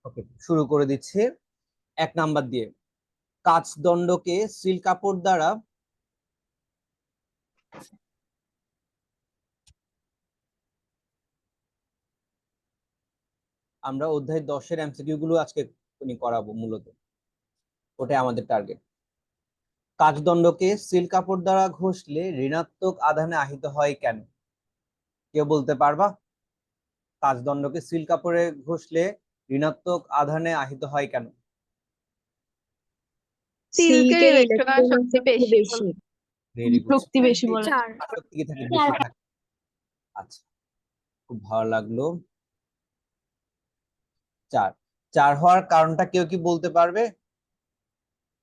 ওকে, শুরু করে দিচ্ছি 1 নাম্বার দিয়ে। কাচদণ্ডকে সিল কাপড় দ্বারা আমরা অধ্যায় 10-এর এমসিকিউ গুলো আজকে করাবো, মূলত ওটাই আমাদের টার্গেট। কাচদণ্ডকে সিল কাপড় দ্বারা ঘষলে ঋণাত্মক আধানে আহিত হয় কেন? কেউ বলতে পারবা? কাচদণ্ডকে সিল কাপড়ে ঘষলে ঋণাত্মক আধানে আহিত হয় কেন? সিল্কের ইলেকট্রন শক্তি বেশি। Very good. শক্তি বেশি বলে শক্তি কি থাকে? বেশি থাকে। আচ্ছা, খুব ভালো লাগলো। 4 4 হওয়ার কারণটা কেউ কি বলতে পারবে?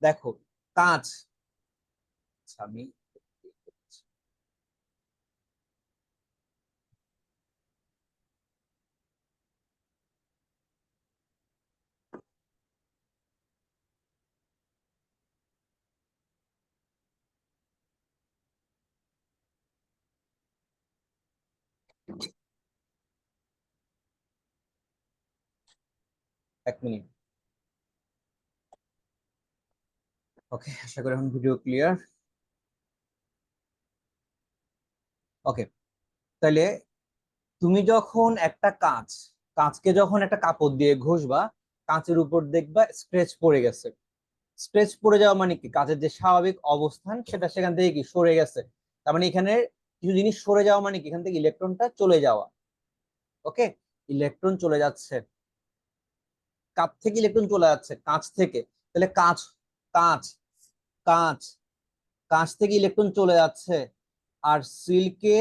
দেখো, কাঁচ, আমি 1 মিনিট। ওকে, আশা করি এখন ভিডিও ক্লিয়ার। ওকে, তাহলে তুমি যখন একটা কাঁচকে যখন একটা কাপড় দিয়ে ঘষবা, কাঁচের উপর দেখবা স্ক্র্যাচ পড়ে গেছে। স্ক্র্যাচ পড়ে যাওয়া মানে কি? কাঁচের যে স্বাভাবিক অবস্থান সেটা সেখান থেকে কি সরে গেছে। তার মানে এখানে কিছু জিনিস সরে যাওয়া মানে কি? এখান থেকে ইলেকট্রনটা চলে যাওয়া। ওকে, ইলেকট্রন চলে যাচ্ছে, কাঁচ থেকে ইলেকট্রন চলে যাচ্ছে, কাঁচ থেকে। তাহলে কাঁচ কাঁচ কাঁচ কাঁচ থেকে ইলেকট্রন চলে যাচ্ছে, আর সিল্কে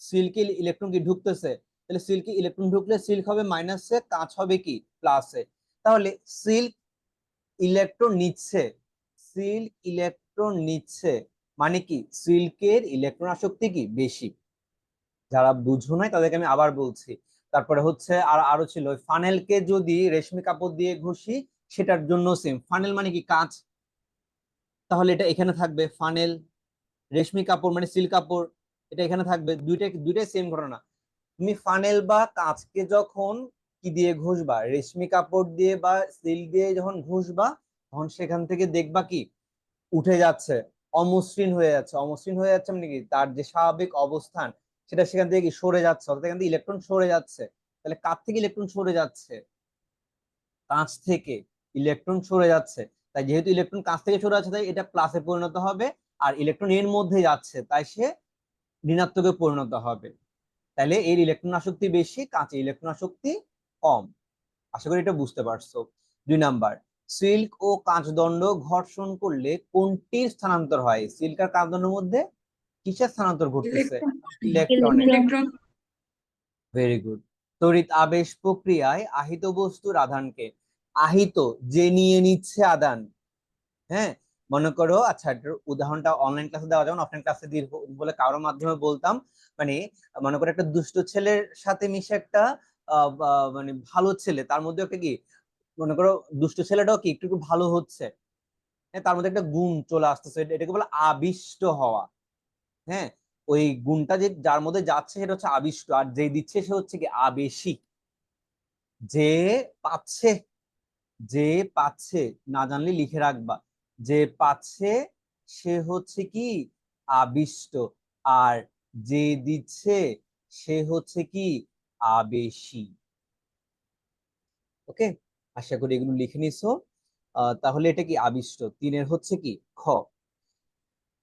সিল্কে ইলেকট্রন কি ঢুকতেছে। তাহলে সিল্কে ইলেকট্রন ঢুকলে সিল্ক হবে মাইনাসে, কাঁচ হবে কি প্লাসে। তাহলে সিল্ক ইলেকট্রন নিচ্ছে, সিল্ক ইলেকট্রন নিচ্ছে মানে কি? সিল্কের ইলেকট্রন আসক্তি কি বেশি। যারা বুঝো নাই তাদেরকে আমি আবার বলছি। তারপরে হচ্ছে আরো ছিল, ফানেলকে যদি রেশমি কাপড় দিয়ে ঘষি সেটার জন্য সেম। ফানেল মানে কি? কাঁচ। তাহলে এটা এখানে থাকবে ফানেল, রেশমি কাপড় মানে সিল্ক কাপড়, এটা এখানে থাকবে। দুইটাই দুইটাই সেম ঘটনা। তুমি ফানেল বা কাঁচকে যখন কি দিয়ে ঘষবা, রেশমি কাপড় দিয়ে বা সিল্ক দিয়ে যখন ঘষবা, তখন সেখান থেকে দেখবা কি উঠে যাচ্ছে, অমসৃণ হয়ে যাচ্ছে। অমসৃণ হয়ে যাচ্ছে মানে কি? তার যে স্বাভাবিক অবস্থান সেটা সেখান থেকে কি সরে যাচ্ছে, অর্থাৎ এখান থেকে ইলেকট্রন সরে যাচ্ছে। তাহলে কাঁচ থেকে ইলেকট্রন সরে যাচ্ছে, কাঁচ থেকে ইলেকট্রন সরে যাচ্ছে। তাই যেহেতু ইলেকট্রন কাঁচ থেকে সরে যাচ্ছে, তাই এটা প্লাসে পরিণত হবে। আর ইলেকট্রন এর মধ্যে যাচ্ছে, তাই সে ঋণাত্মকে পরিণত হবে। তাহলে এর ইলেকট্রন আসক্তি বেশি, কাঁচে ইলেকট্রন আসক্তি কম। আশা করি এটা বুঝতে পারছো। 2 নাম্বার, সিল্ক ও কাঁচদণ্ড ঘর্ষণ করলে কোনটির স্থানান্তর হয়? সিল্ক আর কাঁচদণ্ডের মধ্যে কিসের স্থানান্তর ঘটতেছে? ইলেকট্রনের। Very good. তড়িৎ আবেশ প্রক্রিয়ায় আহিত বস্তুর আধানকে, আহিত যে নিয়ে নিচ্ছে আদান, হ্যাঁ, মনে করো, আচ্ছা এটার উদাহরণটা অনলাইন ক্লাসে দেওয়া, যেমন অফলাইন ক্লাসে দীর্ঘ বলে কারোর মাধ্যমে বলতাম। মানে মনে করো একটা দুষ্ট ছেলের সাথে মিশে একটা মানে ভালো ছেলে, তার মধ্যে একটা কি, মনে করো দুষ্ট ছেলেটাও কি একটু একটু ভালো হচ্ছে। হ্যাঁ, তার মধ্যে একটা গুণ চলে আসতেছে, এটাকে বলে আবিষ্ট হওয়া। হ্যাঁ, ওই গুণটা যে যার মধ্যে যাচ্ছে সেটা হচ্ছে আবিষ্ট, আর যে দিচ্ছে সে হচ্ছে কি আবেশিক। যে পাচ্ছে, যে পাচ্ছে, না জানলে লিখে রাখবা, যে পাচ্ছে সে হচ্ছে কি আবিষ্ট, আর যে দিচ্ছে সে হচ্ছে কি আবেশী। ওকে, আশা করি এগুলো লিখে নিছো। তাহলে এটা কি আবিষ্ট। 3-এর হচ্ছে কি খ,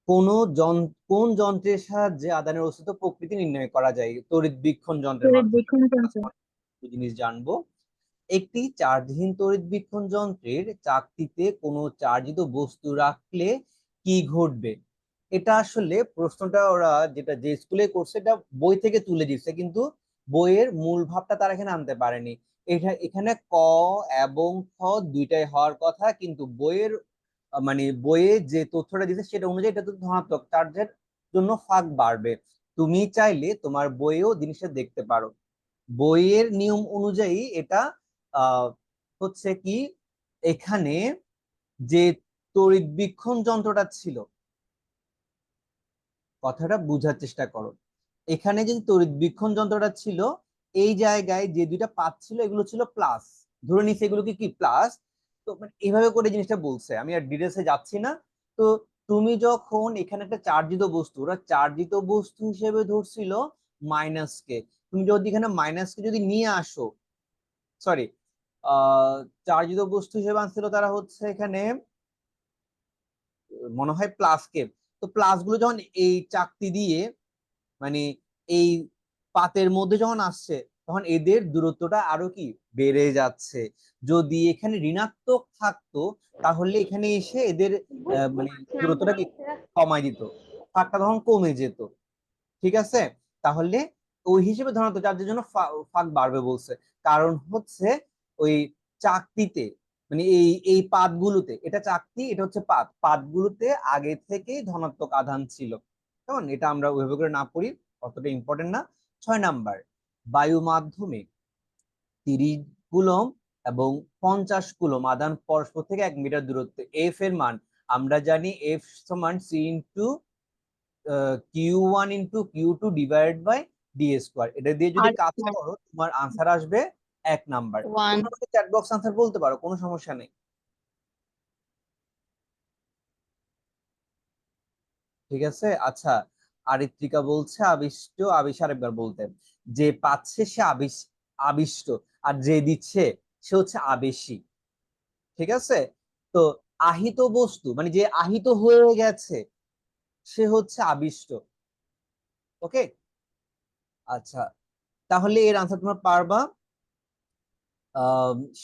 কোন যন্ত্রের সাহায্যে আদানের অস্তিত্ব প্রকৃতি নির্ণয় করা যায়? তড়িৎবীক্ষণ যন্ত্রের মাধ্যমে জিনিস জানবো। একটি চার্জহীন তড়িৎবীক্ষণ যন্ত্রের চাকতিতে কোনো চার্জিত বস্তু রাখলে কি ঘটবে? এটা আসলে প্রশ্নটা ওরা যেটা যে স্কুলে করছে এটা বই থেকে তুলে দিচ্ছে, কিন্তু বইয়ের মূল ভাবটা তারা এখানে আনতে পারেনি। এটা এখানে ক এবং খ দুইটাই হওয়ার কথা, কিন্তু বইয়ের মানে বইয়ে যে তথ্যটা দিচ্ছে সেটা অনুযায়ী এটা তো ধনাত্মক চার্জের জন্য ফাঁক বাড়বে। তুমি চাইলে তোমার বইয়েও জিনিসটা দেখতে পারো। বইয়ের নিয়ম অনুযায়ী এটা আহ হচ্ছে কি, এখানে যে তড়িৎবীক্ষণ যন্ত্রটা ছিল, কথাটা বুঝার চেষ্টা করো। এখানে যে তড়িৎবীক্ষণ যন্ত্রটা ছিল, এই জায়গায় যে দুইটা পাত ছিল এগুলো ছিল প্লাস, ধরে নিচ্ছে এগুলোকে কি প্লাস। তো মানে এইভাবে করে জিনিসটা বলছে, আমি আর ডিটেলসে যাচ্ছি না। তো তুমি যখন এখানে একটা চার্জিত বস্তু, ওরা চার্জিত বস্তু হিসেবে ধরছিল মাইনাসকে, তুমি যদি এখানে মাইনাসকে যদি নিয়ে আসো, সরি, চার্জিত বস্তু হিসেবে আনছিল তারা হচ্ছে এখানে মনে হয় প্লাস কে। তো প্লাস গুলো যখন এই চাকতি দিয়ে মানে এই পাতের মধ্যে যখন আসছে, তখন এদের দূরত্বটা আরো কি বেড়ে যাচ্ছে। যদি এখানে ঋণাত্মক থাকতো তাহলে এখানে এসে এদের মানে দূরত্বটা কি কমাই দিত, ফাঁকটা তখন কমে যেত। ঠিক আছে, তাহলে ওই হিসেবে ধনাত্মক চার্জের জন্য ফাঁক বাড়বে বলছে। কারণ হচ্ছে ওই চাকতিতে মানে এই পাতগুলোতে, এটা চাকতি এটা হচ্ছে পাত, পাতগুলোতে আগে থেকেই ধনাত্মক আধান ছিল। কেমন, এটা আমরা ওইভাবে করে না পড়ি, অতটা ইম্পর্টেন্ট না। 6 নাম্বার, বায়ু মাধ্যমে 30 কুলম এবং 50 কুলম আধান পরস্পর থেকে 1 মিটার দূরত্বে, এফ এর মান আমরা জানি এফ সমান C into Q1 × Q2 divided by D square. এটা দিয়ে যদি আর কাজ করো তোমার আনসার আসবে 1 নাম্বার। 1। তোমরা আমাকে চ্যাট বক্স আনসার বলতে পারো, কোনো সমস্যা নেই। ঠিক আছে, আচ্ছা। আরিত্রিকা বলছে আবিষ্ট, আবিষ আরেকবার বলতে, যে পাচ্ছে সে আবিষ্ট, আর যে দিচ্ছে সে হচ্ছে আবেশী। ঠিক আছে, তো আহিত বস্তু মানে যে আহিত হয়ে গেছে সে হচ্ছে আবিষ্ট। ওকে, আচ্ছা, তাহলে এর আনসার তোমরা পারবা।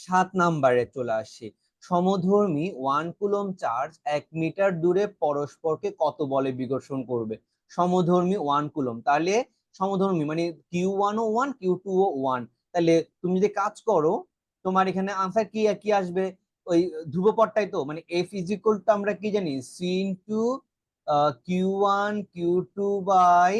7 নাম্বারে চলে আসি। সমধর্মী 1 কুলম চার্জ 1 মিটার দূরে পরস্পরকে কত বলে বিকর্ষণ করবে? সমধর্মী 1 কুলম, তাহলে সমধর্মী মানে Q1 ও 1 Q2 ও 1। তাহলে তুমি যদি কাজ করো তোমার এখানে আনসার কি কি আসবে? ওই ধ্রুবপদটাই তো, মানে এফ ইজ ইকুয়াল টু আমরা কি জানি, C into Q1 Q2 by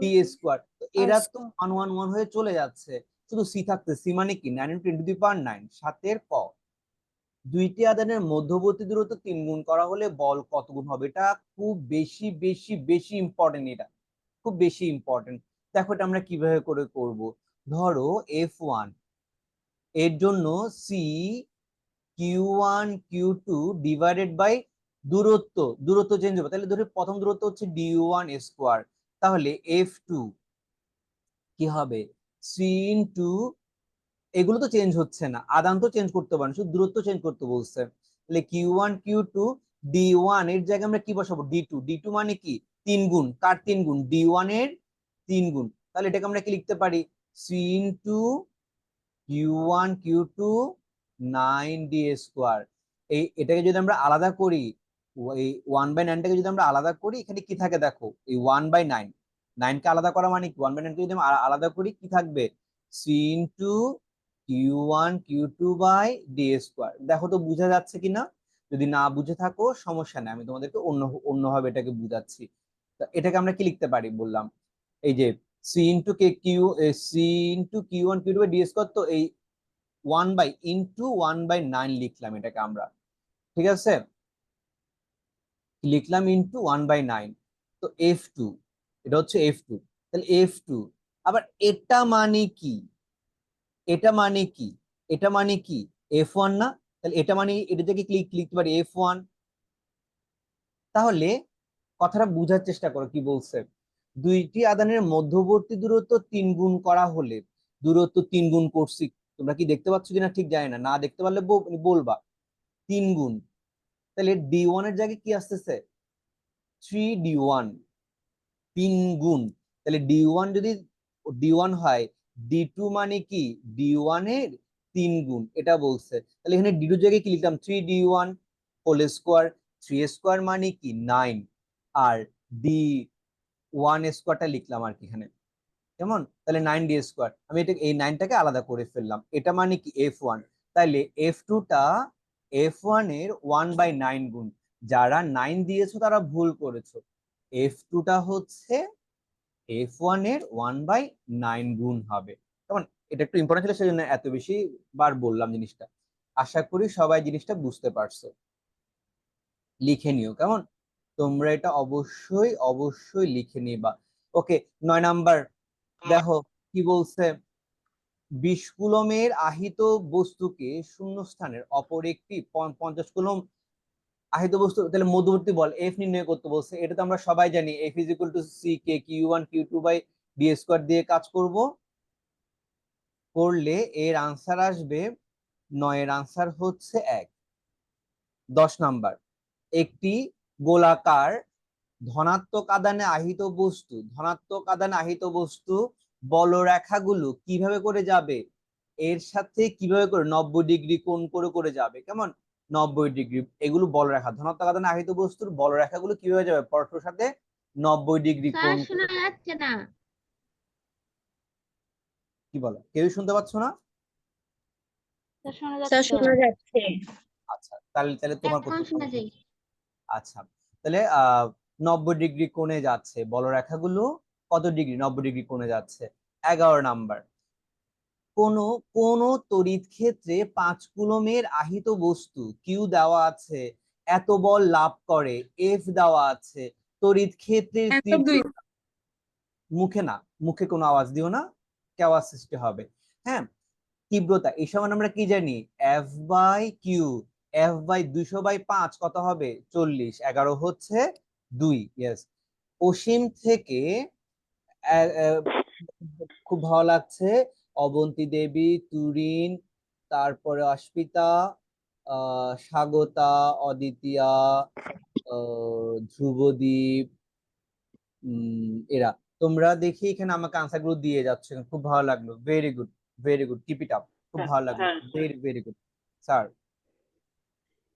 D square. এরা তো 1 1 1 হয়ে চলে যাচ্ছে, শুধু সি থাকছে। সি মানে কি, 9 × 10⁹, 7 ক। দুইটি আধানের মধ্যবর্তী দূরত্ব 3 গুণ করা হলে বল কত গুণ হবে? এটা খুব বেশি বেশি বেশি ইম্পর্টেন্ট, এটা খুব বেশি ইম্পর্টেন্ট। দেখো এটা আমরা কিভাবে করে করব। ধরো F1 এর জন্য C Q1 Q2 divided by দূরত্ব, দূরত্ব চেঞ্জ হবে, তাহলে ধরো প্রথম দূরত্ব হচ্ছে d1 স্কোয়ার, তাহলে F2 কি হবে, সি ইন্টু, এগুলো তো চেঞ্জ হচ্ছে না, আদান তো চেঞ্জ করতে পারেন, শুধু দূরত্ব চেঞ্জ করতে বলছে। তাহলে Q1 Q2 D1 এর জায়গায় আমরা কি বসাবো, D2। D2 মানে কি, 3 গুণ, কার 3 গুণ, D1 এর 3 গুণ। তাহলে এটাকে আমরা কি লিখতে পারি, C into Q1 Q2 9D square. এটাকে যদি আমরা আলাদা করি, এই 1/9টাকে যদি আমরা আলাদা করি, এখানে কি থাকে দেখো, এই 1/9, 9কে আলাদা করা মানে কি, 1/9কে যদি আমরা আলাদা করি কি থাকবে, C into Q1 Q2 by D square. দেখো তো বুঝা যাচ্ছে কিনা, যদি না বুঝে থাকো সমস্যা নেই, আমি তোমাদেরকে অন্যভাবে এটাকে বুঝাচ্ছি। তা এটাকে আমরা কি লিখতে পারি বললাম, এই যে C into K Q, C into Q1 Q2 by D square, তো এই 1/9 লিখলাম এটাকে আমরা। ঠিক আছে, লিখলাম ইন্টু 1/9। তো F2, এটা হচ্ছে F2। তাহলে F2 আবার এটা মানে কি, এটা মানে কি, এটা মানে কি F1 না? তাহলে এটা মানে এটা থেকে লিখতে পারি F1। তাহলে কথাটা বুঝার চেষ্টা করো কি বলছে। দুইটি আধানের মধ্যবর্তী দূরত্ব 3 গুণ করা হলে, দূরত্ব 3 গুণ করছি, তোমরা কি দেখতে পাচ্ছ কিনা ঠিক জানি না, না দেখতে পারলে বলবা। 3 গুণ, তাহলে D1 এর জায়গায় কি আসতেছে, 3D1, 3 গুণ। তাহলে D1 যদি D1 হয়, D2 মানে কি, D1 এর 3 গুণ, এটা বলছে। তাহলে এখানে D2 জায়গায় কি লিখলাম, 3D1 হোল স্কোয়ার। 3 স্কোয়ার মানে কি 9, আর D1 স্কোয়ারটা লিখলাম আর কি এখানে, কেমন। তাহলে 9D স্কোয়ার, আমি এটা এই 9টাকে আলাদা করে ফেললাম, এটা মানে কি F1। তাহলে F2টা F1 এর 1/9 গুণ। যারা 9 দিয়েছো তারা ভুল করেছো, F2টা হচ্ছে F1 এর 1/9 গুণ হবে। কেমন, এটা একটু ইম্পর্টেন্ট ছিল সেজন্য এত বেশি বার বললাম জিনিসটা। আশা করি সবাই জিনিসটা বুঝতে পারছো। লিখে নিও কেমন, তোমরা এটা অবশ্যই অবশ্যই লিখে নিবা। ওকে, 9 নাম্বার দেখো কি বলছে। 20 কুলমের আহিত বস্তুকে শূন্যস্থানের অপর একটি 50 কুলম আহিত বস্তু, তাহলে মধ্যবর্তী বল এফ নির্ণয় করতে বলছে। এটা তো আমরা সবাই জানি, F is equal to C K Q1 Q2/d² দিয়ে কাজ করব, করলে এর আনসার আসবে 9 এর আনসার হচ্ছে 1। 10 নাম্বার, একটি গোলাকার ধনাত্মক আদানে আহিত বস্তু বলরেখাগুলো কিভাবে করে যাবে, এর সাথে কিভাবে করে 90 ডিগ্রি কোণ করে করে যাবে, কেমন 90 ডিগ্রি। এগুলো বলরেখা, ধনাত্মক আদানে আহিত বস্তুর বলরেখাগুলো কিভাবে যাবে পরস্পরের সাথে 90 ডিগ্রি স্যার কোণ শোনা করে। যাচ্ছে না। কি বলো, কেউ শুনতে পাচ্ছ না? স্যার শোনা স্যার যাচ্ছে। শোনা যাচ্ছে। আচ্ছা, তাহলে তাহলে তোমার এখন কোথাও শোনা সমস্যা যায়। নেই। আচ্ছা, তাহলে 90 ডিগ্রি কোণে যাচ্ছে বলরেখাগুলো, কত ডিগ্রি 90 ডিগ্রি কোণে যাচ্ছে। 11 নাম্বার, কোন কোন তড়িৎ ক্ষেত্রে 5 কুলমের আহিত বস্তু কিউ দেওয়া আছে, এত বল লাভ করে, এফ দেওয়া আছে, তড়িৎ ক্ষেত্রের তীব্রতা, মুখে না, মুখে কোনো আওয়াজ দিও না, কে আওয়াজ সৃষ্টি হবে। হ্যাঁ, তীব্রতা এই সমান আমরা কি জানি, F/Q, F/200/5 কত হবে 40, 11 হচ্ছে 2। ইয়েস, অসীম থেকে খুব ভালো লাগছে, অবন্তী দেবী, তুরিন, তারপরে অস্মিতা, স্বাগতা, অদিতিয়া, ধ্রুবদীপ, এরা, তোমরা দেখি এখানে আমাকে আনসার গুলো দিয়ে যাচ্ছে, খুব ভালো লাগলো, very good, very good, keep it up, খুব ভালো লাগলো, ভেরি ভেরি গুড স্যার।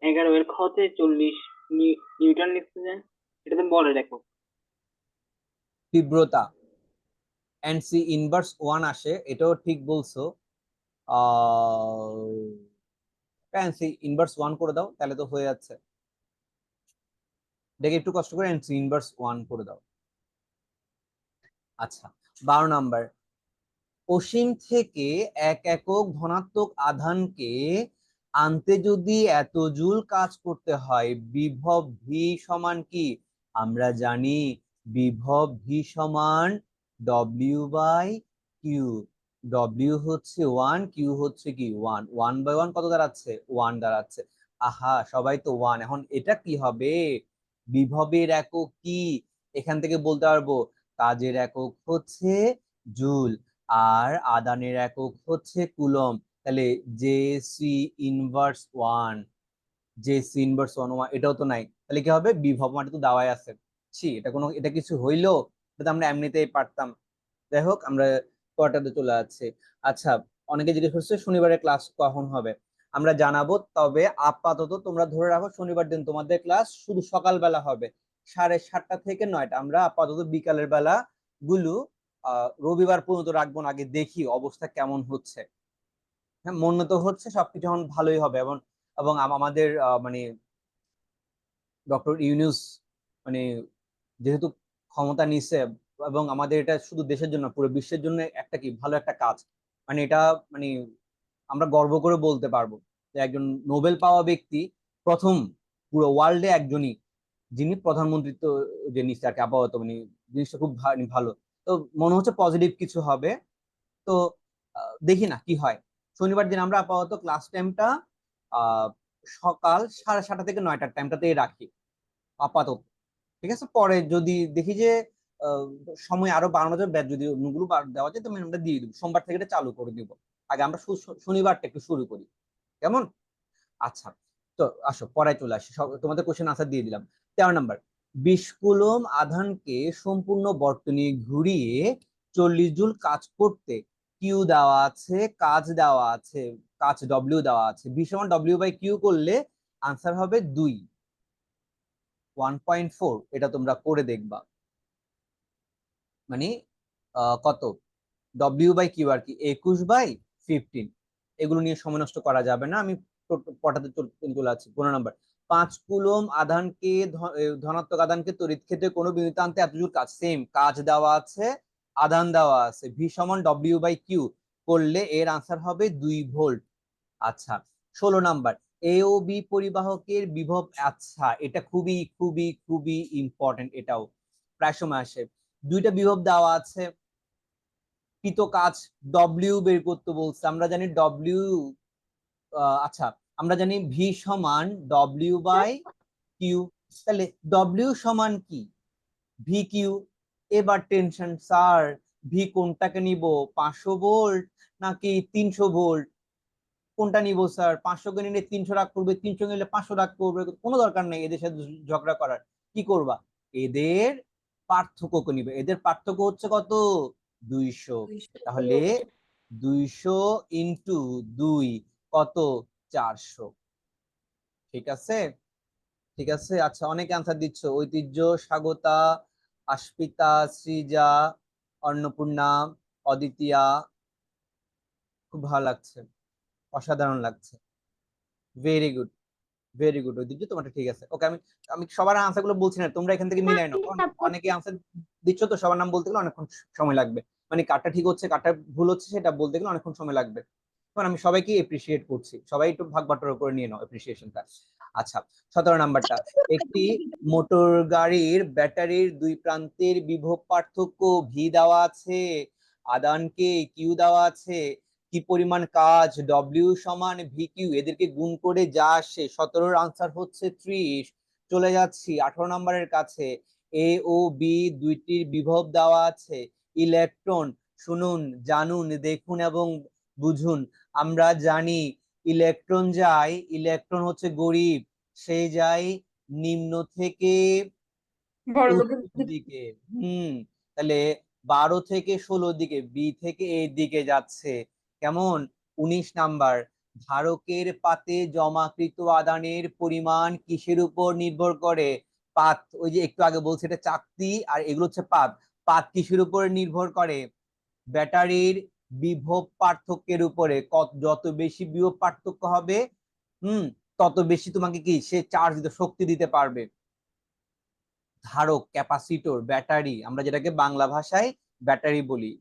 11 এর খতে 40 নিউটন লিখতে যায়, এটা তো বলে দেখো। তীব্রতা এন্ড সি ইনভার্স 1 আসে, এটাও ঠিক বলছো। সি ইনভার্স 1 করে দাও, তাহলে তো হয়ে যাচ্ছে। দেখে একটু কষ্ট করে সি ইনভার্স 1 করে দাও। আচ্ছা, 12 নাম্বার, অসীম থেকে 1 একক ধনাত্মক আধানকে আনতে যদি এত জুল কাজ করতে হয়, বিভব ভি সমান কি, আমরা জানি বিভব ভি সমান W/Q। W হচ্ছে 1, Q হচ্ছে কি 1, 1/1 কত দাঁড়াচ্ছে 1 দাঁড়াচ্ছে। আহা, সবাই তো 1। এখন এটা কি হবে, বিভবের একক কি, এখান থেকে বলতে পারবো কাজের একক হচ্ছে জুল, আর আদানের একক হচ্ছে কুলম। তাহলে জে সি ইনভার্স 1, এটাও তো নাই, তাহলে কি হবে, বিভব মানে তো দেওয়াই আছে। এটা কিছু হইলো, এটা তো আমরা এমনিতেই পারতাম। যাই হোক, আমরা কোয়ার্টারে চলে যাচ্ছি। আচ্ছা, অনেকে জিজ্ঞেস করছে শনিবারের ক্লাস কখন হবে, আমরা জানাবো, তবে আপাতত তোমরা ধরে রাখো শনিবার দিন তোমাদের ক্লাস শুধু সকালবেলা হবে, 7:30 থেকে 9টা। আমরা আপাতত বিকালের বেলা গুলো রবিবার পর্যন্ত রাখবো না, আগে দেখি অবস্থা কেমন হচ্ছে। হ্যাঁ, মনে তো হচ্ছে সবকিছু এখন ভালোই হবে, এবং এবং আমাদের মানে ডক্টর ইউনূস মানে যেহেতু ক্ষমতা নিচ্ছে, এবং আমাদের এটা শুধু দেশের জন্য পুরো বিশ্বের জন্য একটা কি ভালো একটা কাজ, মানে এটা মানে আমরা গর্ব করে বলতে পারবো যে একজন নোবেল পাওয়া ব্যক্তি প্রথম পুরো ওয়ার্ল্ডে একজনই যিনি প্রধানমন্ত্রিত্ব যে নিচ্ছে আর কি আপাতত, মানে জিনিসটা খুব ভালো। তো মনে হচ্ছে পজিটিভ কিছু হবে। তো দেখি না কি হয়। শনিবার দিন আমরা আপাতত ক্লাস টাইমটা আহ সকাল 7:30 থেকে 9টার টাইমটাতেই রাখি আপাতত। ঠিক আছে, পরে যদি দেখি যে আহ, সময় আরো বাড়ানো যাবে, ব্যাচ যদি অন্যগুলো দেওয়া যায়, তো আমরা দিয়ে দিব, সোমবার থেকে এটা চালু করে দিব। আগে আমরা শনিবারটা একটু শুরু করি, কেমন? আচ্ছা, তো আসো পড়ায় চলে আসি, তোমাদের কোশ্চেন আনসার দিয়ে দিলাম। 13 নাম্বার, 20 কুলম আধানকে সম্পূর্ণ বর্তনী ঘুরিয়ে 40 জুল কাজ করতে কিউ দেওয়া আছে, কাজ দেওয়া আছে, কাজ ডব্লিউ দেওয়া আছে, ভি সমান W/Q করলে আনসার হবে 2, 1.4। এটা তোমরা করে দেখবা, মানে কত W/Q আর কি 21/15। এগুলো নিয়ে সময় নষ্ট করা যাবে না, আমি পটাতে চলে আছি। 15 নাম্বার, 5 কুলম আধানকে ধনাত্মক আধানকে তড়িৎ ক্ষেত্রে কোনো বিন্দুতে আনতে এত জুল কাজ, সেম কাজ দেওয়া আছে, আধান দেওয়া আছে, ভি সমান W/Q করলে এর আনসার হবে 2 ভোল্ট। আচ্ছা, 16 নাম্বার, এ ও বি পরিবাহকের বিভব, আচ্ছা এটা খুবই খুবই খুবই ইম্পর্টেন্ট, এটাও প্রায় সময় আসে। দুইটা বিভব দেওয়া আছে, কৃত কাজ ডব্লিউ বের করতে বলছে। আমরা জানি ডব্লিউ, আচ্ছা আমরা জানি ভি সমান ডব্লিউ বাই কিউ। তাহলে ডব্লিউ সমান কি? V Q. এবার টেনশন স্যার, ভি কোনটাকে নিব, 500 ভোল্ট নাকি 300 ভোল্ট? কোনটা নিব স্যার? 500 কে নিলে 300 রাগ করবে, 300 নিলে 500 রাগ করবে, কোনো দরকার নেই এদের সাথে ঝগড়া করার। কি করবা? এদের পার্থক্য নিবে। এদের পার্থক্য হচ্ছে কত? 200। তাহলে 200 ইন্টু 2 কত? 400। ঠিক আছে, ঠিক আছে। আচ্ছা, অনেকে আনসার দিচ্ছ। ঐতিহ্য, স্বাগতা, আশপিতা, সৃজা, অন্নপূর্ণা, অদিতিয়া, খুব ভালো লাগছে, অসাধারণ লাগছে। ভেরি গুড, ভেরি গুড ঐতিহ্য, তোমারটা ঠিক আছে। ওকে, আমি আমি সবার আনসার গুলো বলছি না, তোমরা এখান থেকে মিলাই নাও, কারণ অনেকে আনসার দিচ্ছ তো, সবার নাম বলতে গেলে অনেকক্ষণ সময় লাগবে। মানে কারটা ঠিক হচ্ছে কারটা ভুল হচ্ছে সেটা বলতে গেলে অনেকক্ষণ সময় লাগবে। কারণ আমি সবাইকে এপ্রিসিয়েট করছি, সবাই একটু ভাগ বাটোয়ারা করে নিয়ে নাও এপ্রিসিয়েশনটা। আচ্ছা, 17 নাম্বারটা, একটি মোটর গাড়ির ব্যাটারির দুই প্রান্তের বিভব পার্থক্য ভি দেওয়া আছে, আদানকে কিউ দেওয়া আছে, কি পরিমাণ কাজ ডব্লিউ সমান ভি কিউ, এদেরকে গুণ করে যা আসে, 17-র আনসার হচ্ছে 30। চলে যাচ্ছি 18 নম্বরের কাছে। এ ও বি দুইটির বিভব দেওয়া আছে, ইলেকট্রন, শুনুন, জানুন, দেখুন এবং বুঝুন। আমরা জানি ইলেকট্রন যায়, ইলেকট্রন হচ্ছে গরিব, সে যায় নিম্ন থেকে বড় লোকের উচ্চের দিকে। তাহলে 12 থেকে 16 দিকে, বি থেকে এর দিকে যাচ্ছে। কেমন? 19 নাম্বার, ধারকের পাতে জমাকৃত আদানের পরিমাণ কিসের উপর নির্ভর করে? পাত, ওই যে একটু আগে বলছে এটা চাকতি আর এগুলো হচ্ছে পাত। পাত কিসের উপর নির্ভর করে? ব্যাটারির বিভব পার্থক্যের উপরে। যত বেশি বিভব পার্থক্য হবে, তত বেশি তোমাকে কি সে চার্জ দিতে, শক্তি দিতে পারবে। ধারক, ক্যাপাসিটর, ব্যাটারি, আমরা যেটাকে বাংলা ভাষায় ব্যাটারি বলি।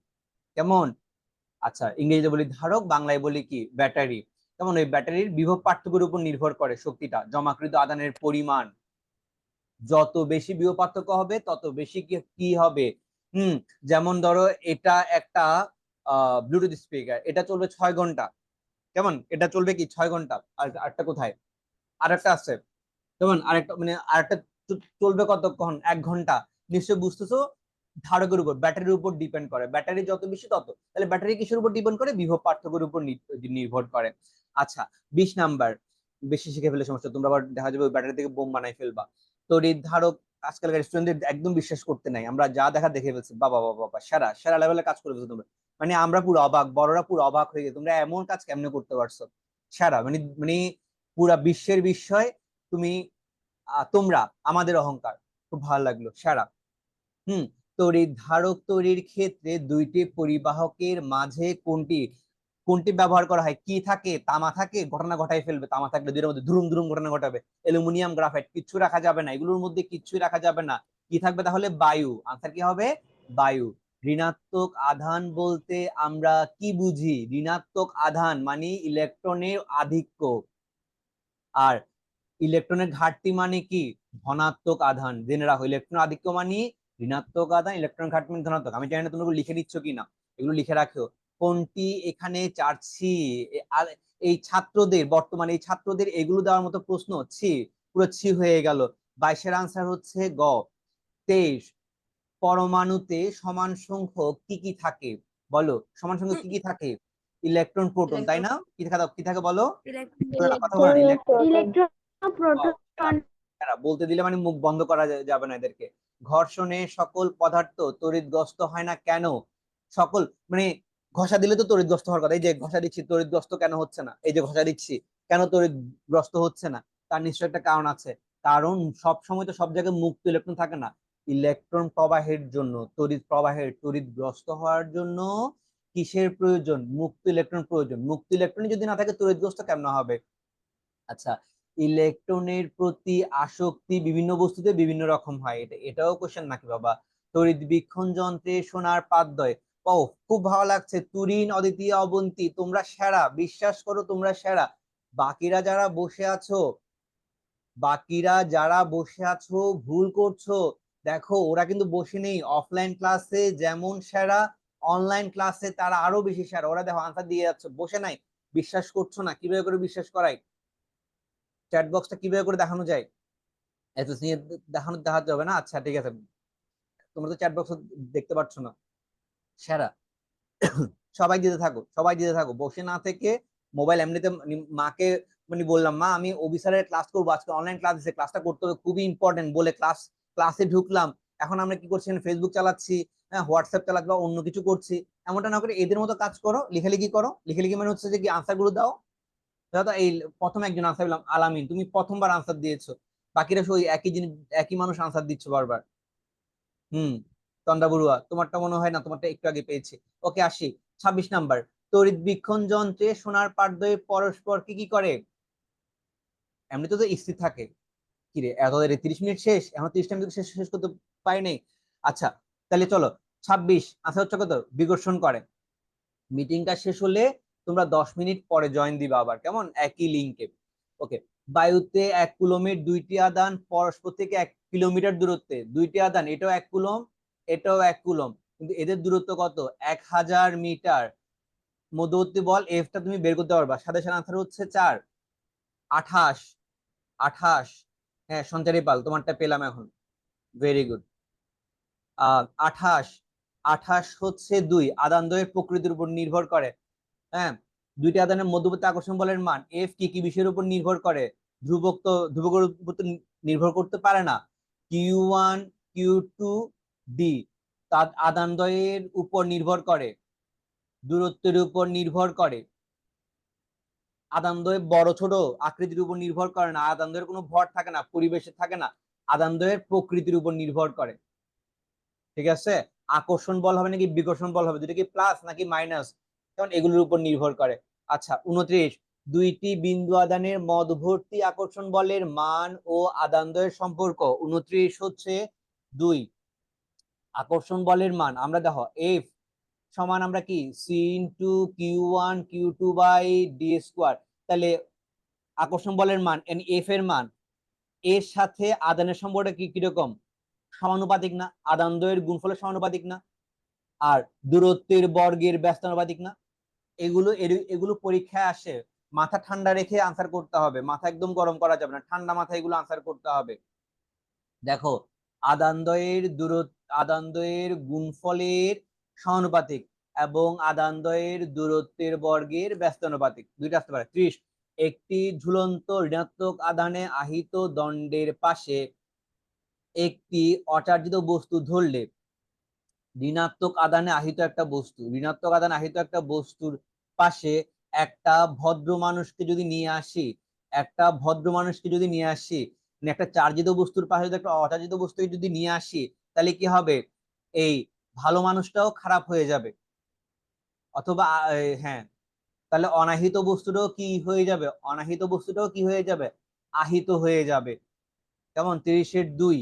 কেমন? আচ্ছা, ইংরেজিতে বলি ধারক, বাংলায় বলি কি? ব্যাটারি। কেমন? ওই ব্যাটারির বিভব পার্থক্যের উপর নির্ভর করে শক্তিটা, জমাকৃত আদানের পরিমাণ। যত বেশি বিভব পার্থক্য হবে তত বেশি কি কি হবে? যেমন ধরো এটা একটা ব্লুটুথ স্পিকার, এটা চলবে 6 ঘন্টা। কেমন? এটা চলবে কি 6 ঘন্টা। আর আরেকটা কোথায়? আরেকটা আছে, যেমন আরেকটা, মানে আরেকটা চলবে কতক্ষণ? 1 ঘন্টা। নিশ্চয়ই বুঝতেছো, ধারকের উপর, ব্যাটারির উপর ডিপেন্ড করে। ব্যাটারি যত বেশি তত, তাহলে ব্যাটারি কিসের উপর ডিপেন্ড করে? বিভব পার্থক্যের উপর নির্ভর করে। আচ্ছা, 20 নাম্বার, বেশি শিখে ফেলে সমস্যা, তোমরা আবার দেখা যাবে ব্যাটারি থেকে বোম বানাই ফেলবা। তড়িৎ ধারক, আজকালকার স্টুডেন্টদের একদম বিশ্বাস করতে নাই, আমরা যা দেখা দেখে ফেলছি। বাবা বাবা বাবা, সেরা সেরা লেভেলে কাজ করে ফেলছো তোমরা। মানে আমরা পুরো অবাক, বড়রা পুরো অবাক হয়ে গেছে, তোমরা এমন কাজ কেমনে করতে পারছো? সেরা, মানে মানে পুরা বিশ্বের বিস্ময় তুমি। তোমরা আমাদের অহংকার। খুব ভালো লাগলো, সারা। হুম তড়িৎ ধারক তৈরির ক্ষেত্রে দুইটি পরিবাহকের মাঝে কোনটি কোনটি ব্যবহার করা হয়? কি থাকে? তামা থাকে, ঘটনা ঘটাই ফেলবে। তামা থাকলে দুইটার মধ্যে ধুরুম ধুরুম ঘটনা ঘটাবে। অ্যালুমিনিয়াম, গ্রাফাইট, কিচ্ছু রাখা যাবে না, এগুলোর মধ্যে কিচ্ছুই রাখা যাবে না। কি থাকবে তাহলে? বায়ু। আনসার কি হবে? বায়ু। ঋণাত্মক আধান বলতে আমরা কি বুঝি? ঋণাত্মক আধান মানে ইলেকট্রনের আধিক্য, আর ইলেকট্রনের ঘাটতি মানে কি? ধনাত্মক আধান। জেনে রাখো, ইলেকট্রন আধিক্য মানে ঋণাত্মক আধান, ইলেকট্রন ঘাটতি মানে ধনাত্মক। আমি জানি না তোমরা লিখে নিচ্ছ কিনা, এগুলো লিখে রাখো। কোনটি এখানে চাচ্ছি? আর এই ছাত্রদের, বর্তমানে এই ছাত্রদের এগুলো দেওয়ার মতো প্রশ্ন ছি, পুরো ছি হয়ে গেল। 22-এর আনসার হচ্ছে গ। 23, পরমাণুতে সমান সংখ্যক কি কি থাকে? বলো, সমান সংখ্যক কি কি থাকে? ইলেকট্রন, প্রোটন, তাই না? কি থাকে, কি থাকে বলো? কথা বলো না, ইলেকট্রন। Electron, wow, proton. এরা বলতে দিলে মানে মুখ বন্ধ করা যাবে না এদেরকে। ঘর্ষণে সকল পদার্থ তড়িৎগ্রস্ত হয় না কেন? সকল মানে ঘষা দিলে তো তড়িৎগ্রস্ত হওয়ার কথা। এই যে ঘষা দিচ্ছি, তড়িৎগ্রস্ত কেন হচ্ছে না? এই যে ঘষা দিচ্ছি, কেন তড়িৎগ্রস্ত হচ্ছে না? তার নিশ্চয় একটা কারণ আছে। কারণ সব সময় তো সব জায়গায় মুক্ত ইলেকট্রন থাকে না। ইলেকট্রন প্রবাহের জন্য, তড়িৎ প্রবাহের, তড়িৎগ্রস্ত হওয়ার জন্য কিসের প্রয়োজন? মুক্ত ইলেকট্রন প্রয়োজন। মুক্ত ইলেকট্রন যদি না থাকে তড়িৎগ্রস্ত কেমন হবে? আচ্ছা, ইলেকট্রনের প্রতি আসক্তি বিভিন্ন বস্তুতে বিভিন্ন রকম হয়, এটাও কোশ্চেন নাকি বাবা? তড়িৎ বীক্ষণ যন্ত্রে সোনার পাতদয়। ও, খুব ভালো লাগছে। তুরিন, অদ্বিতীয়, অবন্তী, তোমরা সেরা, বিশ্বাস করো তোমরা সেরা। বাকিরা যারা বসে আছো, বাকিরা যারা বসে আছো ভুল করছো। দেখো, ওরা কিন্তু বসে নেই, অফলাইন ক্লাসে যেমন সেরা অনলাইন ক্লাসে তারা আরো বেশি শেয়ার, ওরা দেখো আনসার দিয়ে যাচ্ছে, বসে নাই, বিশ্বাস করছো না, কিভাবে করে বিশ্বাস করাই, চ্যাট বক্সটা কিভাবে করে দেখানো যায়, এত নিয়ে দেখাতে হবে না। আচ্ছা ঠিক আছে, তোমরা তো চ্যাট বক্স দেখতে পাচ্ছ না, সেরা, সবাই দিতে থাকো, সবাই দিতে থাকো, বসে না থেকে মোবাইল এমনিতে মাকে মানে বললাম, মা আমি ওবি স্যারের ক্লাস করবো, আজকে অনলাইন ক্লাস দিচ্ছে, ক্লাসটা করতে হবে, খুবই ইম্পর্টেন্ট বলে ক্লাসে ঢুকলাম। এখন আমরা কি করছি, ফেসবুক চালাচ্ছি, হ্যাঁ হোয়াটসঅ্যাপ চালাচ্ছি বা অন্য কিছু করছি, এমনটা না করে এদের মতো কাজ করো, লিখালিখি করো, লিখালিখি মানে হচ্ছে যে কি আনসার গুলো দাও। দাদা এই প্রথম একজন আনসার দিলাম আলামিন, তুমি প্রথমবার আনসার দিয়েছো, বাকিরা সব ওই একই জিনিস, একই মানুষ আনসার দিচ্ছ বারবার। হুম, তন্দ্রা বড়ুয়া তোমারটা মনে হয় না, তোমারটা একটু আগে পেয়েছি। ওকে আসি, 26 নাম্বার, তড়িৎ বীক্ষণ যন্ত্রে সোনার পাঠদ্বয় পরস্পর কি কি করে, এমনিতে তো স্থির থাকে। কি রে, এত দেরি, 30 মিনিট শেষ, এখন 30টা মিনিট শেষ শেষ করতে পারি নাই। আচ্ছা তাহলে চলো, 26 আনসার হচ্ছে কত, বিকর্ষণ করে। মিটিংটা শেষ হলে তোমরা 10 মিনিট পরে জয়েন দিবা আবার, কেমন, একই লিঙ্কে। ওকে, বায়ুতে 1 কুলমের দুইটি আদান পরস্পর থেকে 1 কিলোমিটার দূরত্বে, দুইটি আদান, এটাও 1 কুলম, এটাও 1 কুলম, কিন্তু এদের দূরত্ব কত, 1000 মিটার। মধ্যবর্তী বল এফটা তুমি বের করতে পারবা, সাথে সাথে আনসার হচ্ছে 4, 28, 28, হ্যাঁ সঞ্চারী পাল, তোমারটা পেলাম এখন, ভেরি গুড। 28, 28 হচ্ছে 2, আদান দ্বয়ের প্রকৃতির উপর নির্ভর করে। হ্যাঁ, দুইটি আধানের মধ্যবর্তী আকর্ষণ বলের মান এফ কি কি বিষয়ের উপর নির্ভর করে, ধ্রুবকের উপর তো নির্ভর করতে পারে না। Q1, Q2, ডি, তার আদানদ্বয়ের উপর নির্ভর করে, দূরত্বের উপর নির্ভর করে। আদানদ্বয় বড় ছোট আকৃতির উপর নির্ভর করে না, আদানদ্বয়ের কোনো ভর থাকে না, পরিবেশে থাকে না, আদানদ্বয়ের প্রকৃতির উপর নির্ভর করে। ঠিক আছে, আকর্ষণ বল হবে নাকি বিকর্ষণ বল হবে, দুটো কি প্লাস নাকি মাইনাস, কারণ এগুলোর উপর নির্ভর করে। আচ্ছা 29, দুইটি বিন্দু আদানের মধ্যবর্তী আকর্ষণ বলের মান ও আদানদ্বয়ের সম্পর্ক। 29 হচ্ছে 2, আকর্ষণ বলের মান আমরা দেখো এফ সমান আমরা কি C into Q1 Q2 by D square, তাহলে আকর্ষণ বলের মান এফ এর মান এর সাথে আদানের সম্পর্কটা কি কিরকম, সমানুপাতিক না, আদান দ্বয়ের গুণফলের সমানুপাতিক না, আর দূরত্বের বর্গের ব্যস্তানুপাতিক না। এগুলো এগুলো পরীক্ষায় আসে, মাথা ঠান্ডা রেখে আনসার করতে হবে, মাথা একদম গরম করা যাবে না, ঠান্ডা মাথায় এগুলো আনসার করতে হবে। দেখো, আদান দ্বয়ের গুণফলের সমানুপাতিক এবং আদান দ্বয়ের দূরত্বের বর্গের ব্যস্তানুপাতিক, দুইটা আসতে পারে। 30, একটি ঝুলন্ত ঋণাত্মক আধানে আহিত দণ্ডের পাশে একটি অচার্জিত বস্তু ধরলে, ঋণাত্মক আদানে আহিত একটা বস্তুর পাশে একটা ভদ্র মানুষকে যদি নিয়ে আসি, মানে একটা চার্জিত বস্তুর পাশে যদি একটা অচার্জিত বস্তুকে যদি নিয়ে আসি, তাহলে কি হবে, এই ভালো মানুষটাও খারাপ হয়ে যাবে, অথবা হ্যাঁ, তাহলে অনাহিত বস্তুটাও কি হয়ে যাবে, আহিত হয়ে যাবে। কেমন, 30-2,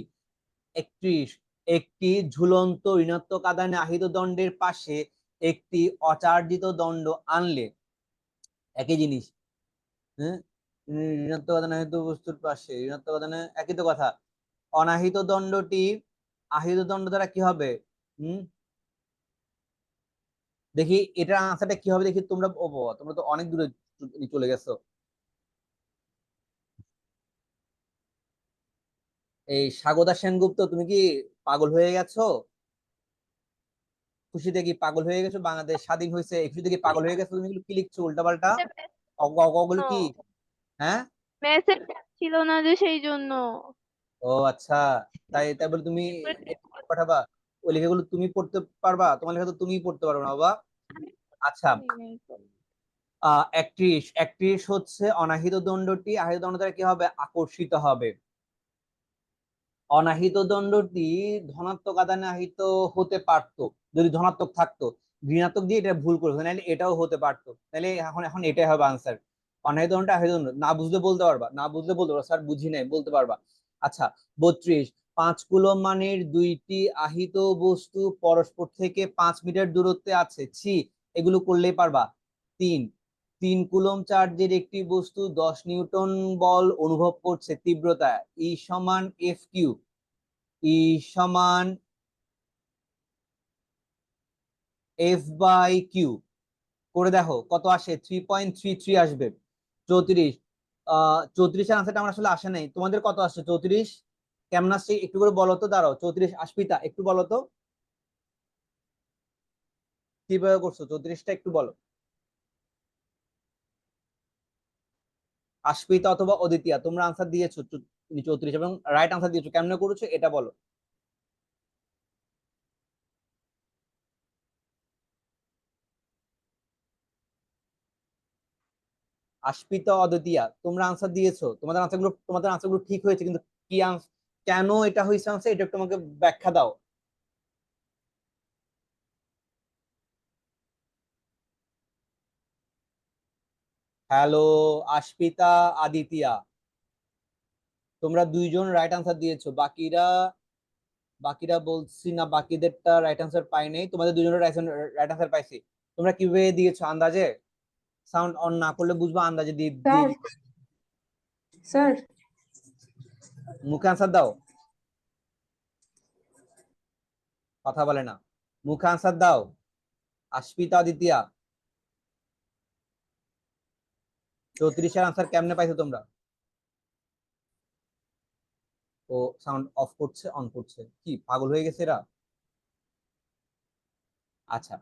31, একটি ঝুলন্ত ঋণাত্মক আদানে আহিত দণ্ডের পাশে একটি অচার্জিত দণ্ড আনলে, একই জিনিস। হ্যাঁ, ঋণাত্মক আদানে আহিত বস্তুর পাশে ঋণাত্মক আদানে, একই তো কথা। অনাহিত দণ্ডটি আহিত দণ্ড দ্বারা কি হবে, হম, দেখি এটার আনসারটা কি হবে, দেখি তোমরা, ও বাবা তোমরা তো অনেক দূরে চলে গেছো। এই স্বাগতা সেনগুপ্ত, তুমি কি পাগল হয়ে গেছো, খুশিতে কি পাগল হয়ে গেছো, বাংলাদেশ স্বাধীন হয়েছে এই খুশিতে কি পাগল হয়ে গেছো, তুমি কি লিখছো উল্টাপাল্টা, ওগুলো কি, হ্যাঁ, মেসেজ ছিল না যে সেই জন্য। ও আচ্ছা, তাই তাই বলে তুমি পাঠাবা, ওই লেখাগুলো তুমি পড়তে পারবা, তোমার লেখা তো তুমিই পড়তে পারবে না বাবা। আচ্ছা 31, 31 হচ্ছে অনাহিত দণ্ডটি আহিত দণ্ড দ্বারা কি হবে, আকর্ষিত হবে। অনাহিত দণ্ডটি ধনাত্মক আদানে আহিত হতে পারতো, যদি ধনাত্মক থাকতো, ঋণাত্মক দিয়ে এটা ভুল করেছে, নাহলে এটাও হতে পারতো, তাহলে এখন এখন এটাই হবে আনসার। অনাহিত দণ্ডটা আহিত দণ্ড, না বুঝলে বলতে পারবা, স্যার বুঝি নাই বলতে পারবা। আচ্ছা 32, 5 কুলম মানের দুইটি আহিত বস্তু পরস্পর থেকে 5 মিটার দূরত্বে আছে, এগুলো করলেই পারবা। 3, 3 কুলম চার্জের একটি বস্তু 10 নিউটন বল অনুভব করছে, তীব্রতা ই সমান F কিউ, ই সমান এফ বাই কিউ করে দেখো কত আসে, 3.33 আসবে। 34, 34 আনসারটা আমার আসলে আসে নাই, তোমাদের কত আসছে? 34 কেমন আসছে একটু করে বলো তো, দাঁড়াও। 34 আশপিতা একটু বলো তো কিভাবে করছো 34টা, একটু বলো। আশপিতা অথবা অদিতিয়া, তোমরা আনসার দিয়েছো 34 এবং রাইট আনসার দিয়েছো, কেমনে করেছো এটা বলো। আশপিতা, অদ্বিতীয়া, তোমরা আনসার দিয়েছো, তোমাদের আনসারগুলো ঠিক হয়েছে, কিন্তু কি কেন এটা হয়েছে আনসার, এটা একটু আমাকে ব্যাখ্যা দাও। হ্যালো আশপিতা, আদিতিয়া, তোমরা দুইজন রাইট আনসার দিয়েছো, বাকিরা বাকিরা বলছি না, বাকিদেরটা রাইট আনসার পাই নাই, তোমাদের দুজনের রাইট আনসার পাইছি। তোমরা কিভাবে দিয়েছো আন্দাজে? সাউন্ড অন না করলে বুঝবো, আন্দাজে দিয়ে দিয়ে স্যার স্যার মুখে আনসার দাও, কথা বলে না, মুখে আনসার দাও। আশপিতা, আদিতিয়া, 34-এর আনসার কেমনে পাইছো তোমরা? ও সাউন্ড অফ করছে, অন করছে, কি পাগল হয়ে গেছে এরা? আচ্ছা,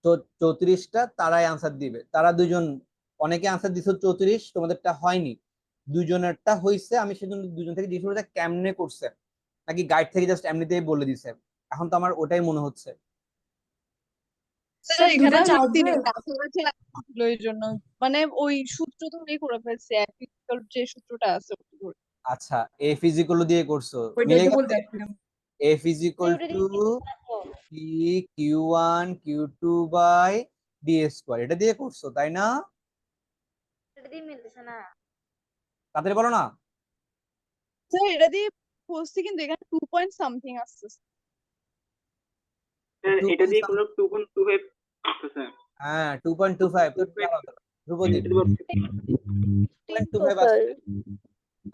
তো 34টা তারাই আনসার দিবে, তারা দুজন। অনেকে আনসার দিছো 34, তোমাদেরটা হয়নি, দুজনেরটা হয়েছে। আমি সেজন্য দুজন থেকে জিজ্ঞেস করতে কেমনে করছে, নাকি গাইড থেকে জাস্ট এমনিতেই বলে দিছে। এখন তো আমার ওটাই মনে হচ্ছে। স্যার এখানে দুটো আমি চার্জে কাছাকাছি ছিল এই জন্য, মানে ওই সূত্র ধরেই করে ফেলছি, ফিজিক্যাল যে সূত্রটা আছে ওটা ধরে। আচ্ছা, এফ ইজ ইকুয়াল টু দিয়ে করছো, ওইটাই মিলে তো বলতে গেছে। আসছিলাম। F is equal to P Q one Q two by D square, এটা দিয়ে করছো তাই না? এটা দিয়ে মিলতেছে না। তাদের বলো না। স্যার এটা দিয়ে বলছি, কিন্তু এখানে 2 পয়েন্ট সামথিং আসছে। স্যার টু এটা দিয়ে কোনো 2.25 আসছে স্যার। হ্যাঁ 2.25, তো 2.25 ধ্রুবদীপ 2.25 স্যার আসছে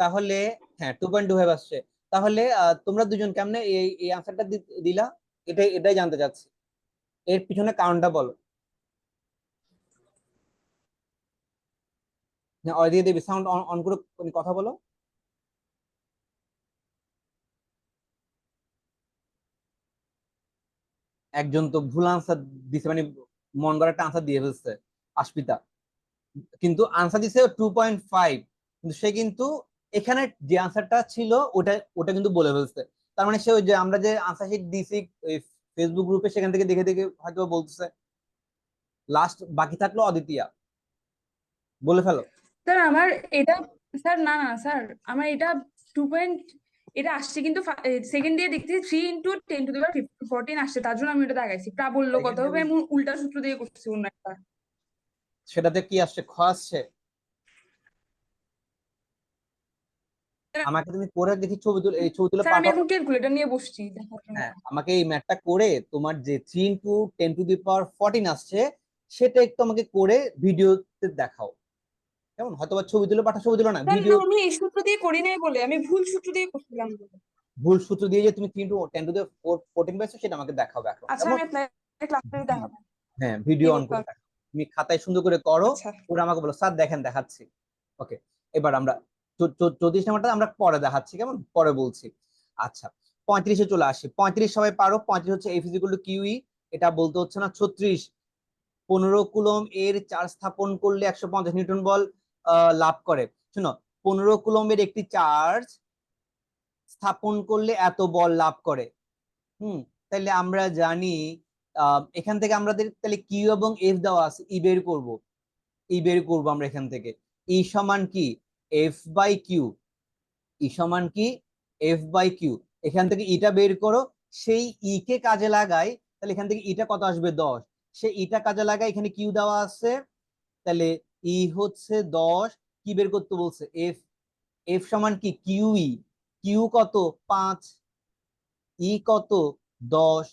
তাহলে। হ্যাঁ 2.25 আসছে তাহলে। তোমরা দুজন কেমনে এই এই আনসারটা দিলা, এটাই জানতে চাচ্ছি, এর পিছনে কারণটা বলো। হ্যাঁ অদিতি দেবী, সাউন্ড অন অন করে তুমি কথা বলো। একজন তো ভুল আনসার দিছে, মানে মন গড়া একটা আনসার দিয়ে ফেলছে, আশপিতা। কিন্তু আনসার দিছে 2.5, কিন্তু সে কিন্তু এখানে যে আনসারটা ছিল ওটা ওটা কিন্তু বলে ফেলছে। তার মানে সে ওই যে আমরা যে আনসার শিট দিছি ফেসবুক গ্রুপে, সেখান থেকে দেখে দেখে হয়তো বলতেছে। লাস্ট বাকি থাকলো অদিতিয়া, বলে ফেলো। স্যার আমার এটা স্যার না না স্যার আমার এটা 2 পয়েন্ট এটা আসছে, কিন্তু সেকেন্ড দিয়ে দেখছি 3 × 10⁻14 আসছে, তার জন্য আমি ওটা দেখাইছি। প্রাবল্য কত হবে আমি উল্টা সূত্র দিয়ে করছি অন্য একটা। সেটাতে কি আসছে, খ আসছে। আমাকে তুমি করে দেখি ছবি তুলে, এই ছবি তুলে স্যার আমি পাঠাও। এখন ক্যালকুলেটর নিয়ে বসছি দেখার জন্য। হ্যাঁ আমাকে এই ম্যাথটা করে তোমার যে 3 × 10⁻14 আসছে, সেটা একটু আমাকে করে ভিডিওতে দেখাও। কেমন, হয়তো বা ছবি তুলে পাঠাও, ছবি তুলে না, স্যার না ভিডিও। আমি এই সূত্র দিয়ে করি নাই বলে, আমি ভুল সূত্র দিয়ে করছিলাম বলে। ভুল সূত্র দিয়ে যে তুমি 3 × 10⁻14 পাইছো, সেটা আমাকে দেখাবে এখন, আচ্ছা কেমন? আমি আপনার ক্লাসে দেখাবো হ্যাঁ কি ভিডিও অন করতে করে হবে। দেখাও, তুমি খাতায় সুন্দর করে করো, আচ্ছা ওরা আমাকে বলো স্যার দেখেন দেখাচ্ছি। ওকে, এবার আমরা 34 নাম্বারটা আমরা পরে দেখাচ্ছি, কেমন, পরে বলছি। আচ্ছা 35-এ চলে আসি। 35 সবাই পারো? 35 হচ্ছে F is equal two kiwi, এটা বলতে হচ্ছে না। 36, 15 কুলম্ব এর চার্জ স্থাপন করলে 150 নিউটন বল লাভ করে। শোনো, 15 কুলম্বের একটি চার্জ স্থাপন করলে এত বল লাভ করে। হুম, তাহলে আমরা জানি এখান থেকে আমাদের তাহলে কিউ এবং এফ দেওয়া আছে, ই বের করবো আমরা এখান থেকে। ই সমান কি, এফ বাই কিউ। ই সমান কি, এফ বাই কিউ। এখান থেকে ইটা বের করো, সেই ই কে কাজে লাগাই, তাহলে এখান থেকে ইটা কত আসবে, 10। সে ইটা কাজে লাগাই, এখানে কিউ দেওয়া আছে, তাহলে ই হচ্ছে 10। কি বের করতে বলছে, এফ। এফ সমান কি, কিউই। কিউ কত, 5, ই কত, 10,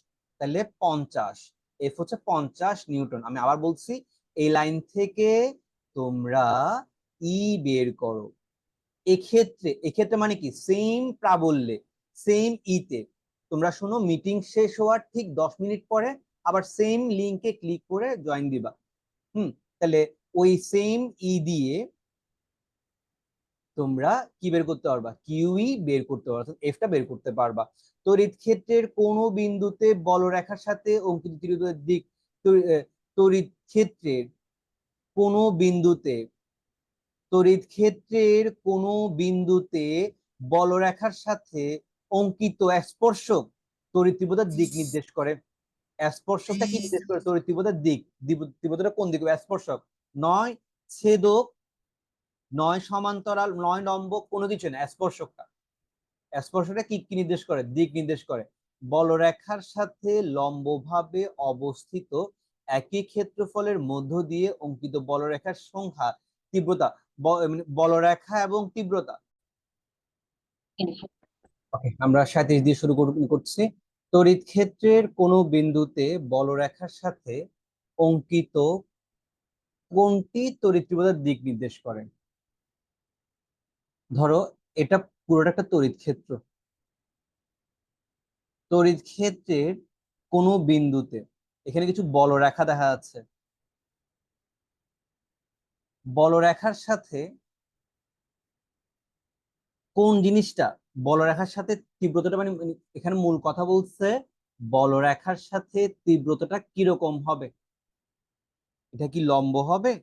তাহলে 50। এফ হচ্ছে 50 নিউটন। আমি আবার বলছি, এই লাইন থেকে তোমরা ই বের করো। এক্ষেত্রে মানে কি, সেম প্রাবল্যে, সেম ইতে। তোমরা শোনো, মিটিং শেষ হওয়ার ঠিক 10 মিনিট পরে আবার সেম লিংকে ক্লিক করে জয়েন দিবা। তাহলে ওই সেম দিয়ে তোমরা কি বের করতে পারবা, কিউই বের করতে পারবা, অর্থাৎ এফটা বের করতে পারবা। তড়িৎ ক্ষেত্রের কোন বিন্দুতে বলরেখার সাথে অঙ্কিত ত্রিভুজের দিক, তড়িৎ ক্ষেত্রের কোন বিন্দুতে, তড়িৎ ক্ষেত্রের কোন বিন্দুতে বলরেখার সাথে অঙ্কিত স্পর্শক তড়িৎ তীব্রতার দিক নির্দেশ করে। স্পর্শকটা কি নির্দেশ করে? তড়িৎ তীব্রতার দিক। তীব্রতাটা কোন দিকে? স্পর্শক। নয় ছেদক, নয় সমান্তরাল, নয় লম্ব, কোনো কিছু না, স্পর্শকটা। স্পর্শকটা কি কি নির্দেশ করে? দিক নির্দেশ করে। বলরেখার সাথে লম্বভাবে অবস্থিত একই ক্ষেত্রফলের মধ্য দিয়ে অঙ্কিত বলরেখার সংখ্যা, তীব্রতা, মানে বলরেখা এবং তীব্রতা। আমরা 37 দিয়ে শুরু করছি। তড়িৎ ক্ষেত্রের কোন বিন্দুতে বলরেখার সাথে অঙ্কিত কোনটি তড়িৎ তীব্রতার দিক নির্দেশ করে? ধরো এটা পুরোটা একটা তড়িৎ ক্ষেত্র। তড়িৎ ক্ষেত্রের কোন বিন্দুতে এখানে কিছু বলরেখা দেখা যাচ্ছে। বলরেখার সাথে কোন জিনিসটা, বলরেখার সাথে তীব্রতাটা, মানে এখানে মূল কথা বলছে বলরেখার সাথে তীব্রতাটা কিরকম হবে। এটা কি লম্ব হবে,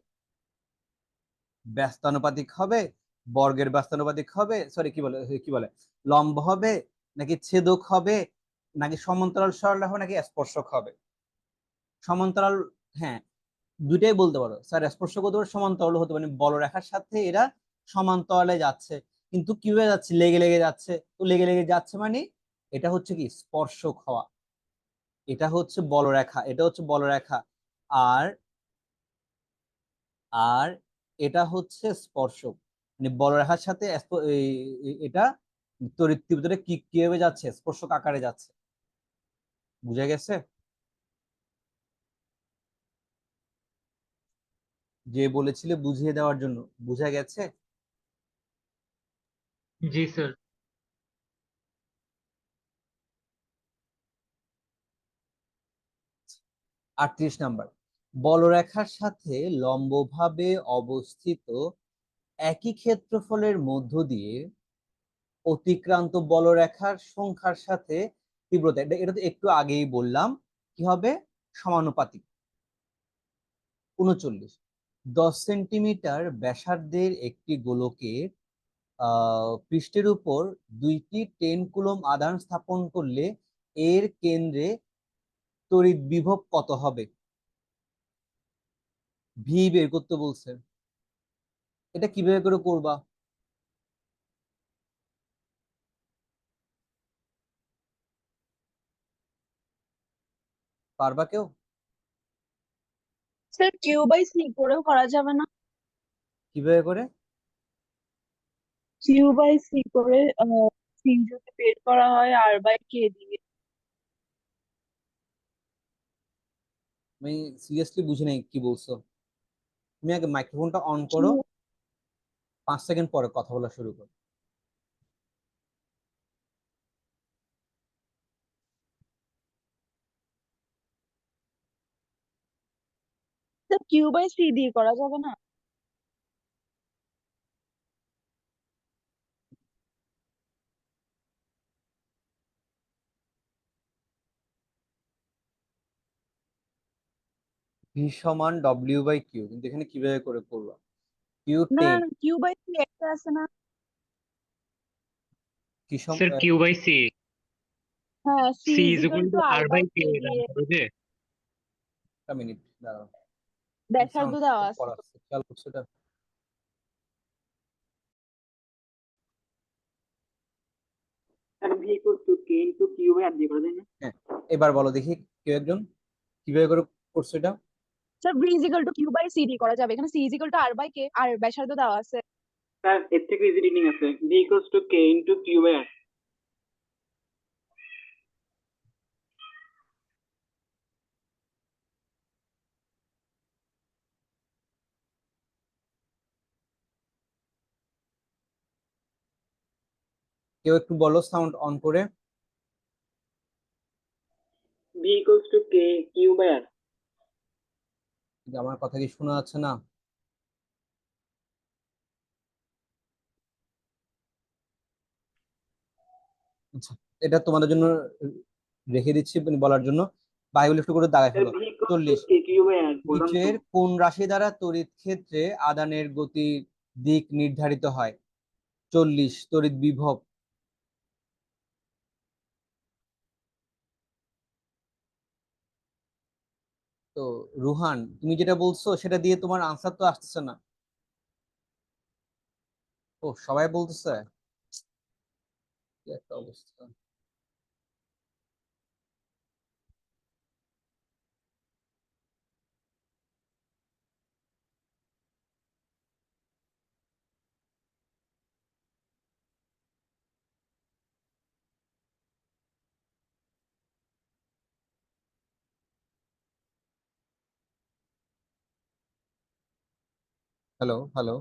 ব্যস্তানুপাতিক হবে, বর্গের ব্যস্তানুপাতিক হবে, সরি কি বলে লম্ব হবে, নাকি ছেদক হবে, নাকি সমান্তরাল সরল হবে, নাকি স্পর্শক হবে? সমান্তরাল, হ্যাঁ, দুইটাই বলতে পারো স্যার। স্পর্শক হতে পারে, সমান্তরাল হতে পারে, মানে বলরেখার সাথে এরা সমান্তরালে যাচ্ছে, কিন্তু কিভাবে যাচ্ছে? লেগে লেগে যাচ্ছে। তো লেগে লেগে যাচ্ছে মানে এটা হচ্ছে কি স্পর্শক হওয়া। এটা হচ্ছে বলরেখা, এটা হচ্ছে বলরেখা। আর আর এটা হচ্ছে স্পর্শক, মানে বলরেখার সাথে এটা তড়িৎ তীব্রতা কি কিভাবে যাচ্ছে? স্পর্শক আকারে যাচ্ছে। বুঝা গেছে? যে বলেছিলে বুঝিয়ে দেওয়ার জন্য, বুঝা গেছে? জি স্যার। 38 নাম্বার, বলরেখার সাথে লম্বভাবে অবস্থিত একই ক্ষেত্রফলের মধ্য দিয়ে অতিক্রান্ত বলরেখার সংখ্যার সাথে তীব্রতা, এটা তো একটু আগেই বললাম, কি হবে? সমানুপাতিক। 39, 10 সেন্টিমিটার ব্যাসার্ধের একটি গোলকের পৃষ্ঠের উপর 2টি 10 কুলম্ব আধান স্থাপন করলে এর কেন্দ্রে তড়িৎ বিভব কত হবে? ভি বের করতে বলছে। এটা কিভাবে করে করবা? পারবা কেউ? স্যার কিউ বাই সি করেও করা যাবে না? কিভাবে করে? কিউ বাই সি করে সি যদি বের করা হয় আর বাই কে দিয়ে। আমি সিরিয়াসলি বুঝি নাই কি বলছো। তুমি আগে মাইক্রোফোনটা অন করো, 5 সেকেন্ড পরে কথা বলা শুরু করো। স্যার কিউ বাই সি দিয়ে করা যাবে না? ভি সমান ডব্লিউ বাই কিউ, কিন্তু এখানে কিভাবে করে করবা? কিউ না 10, না, কিউ বাই সি একটা আছে না? কি সম স্যার কিউ বাই সি, হ্যাঁ, C C is is equal equal to to R R by by K, K দিয়ে বুঝে? একটা মিনিট দাঁড়াও, ব্যাসার্ধ সাউন্ড দেওয়া আছে তো। পড়াচ্ছে, খেয়াল করছো এটা? আর V equal to K into Q by R দিয়ে করা যায় না? হ্যাঁ, এবার বলো দেখি কেউ একজন কিভাবে করে করছো এটা। Sir V is equal to Q by C দিয়ে করা যাবে, এখানে C is equal to R by K আর ব্যাসার্ধ দেওয়া আছে। স্যার এর থেকে ইজি রিডিং আছে, V equal to K into Q by R. কেউ একটু বলো সাউন্ড অন করে। V equals to K Q by R. আমার কথা কি শোনা যাচ্ছে না? আচ্ছা, এটা তোমাদের জন্য রেখে দিচ্ছি মানে বলার জন্য। বায়ুল একটু করে দাগায় স্যার ফেলো। V equals to 40, K Q by R বললাম তো। নিচের কোন রাশি দ্বারা তড়িৎ ক্ষেত্রে আদানের গতির দিক নির্ধারিত হয়? 40, তড়িৎ বিভব। তো রুহান, তুমি যেটা বলছো সেটা দিয়ে তোমার আনসার তো আসতেছে না। ও, সবাই বলতেছে, কি একটা অবস্থা। হ্যালো হ্যালো,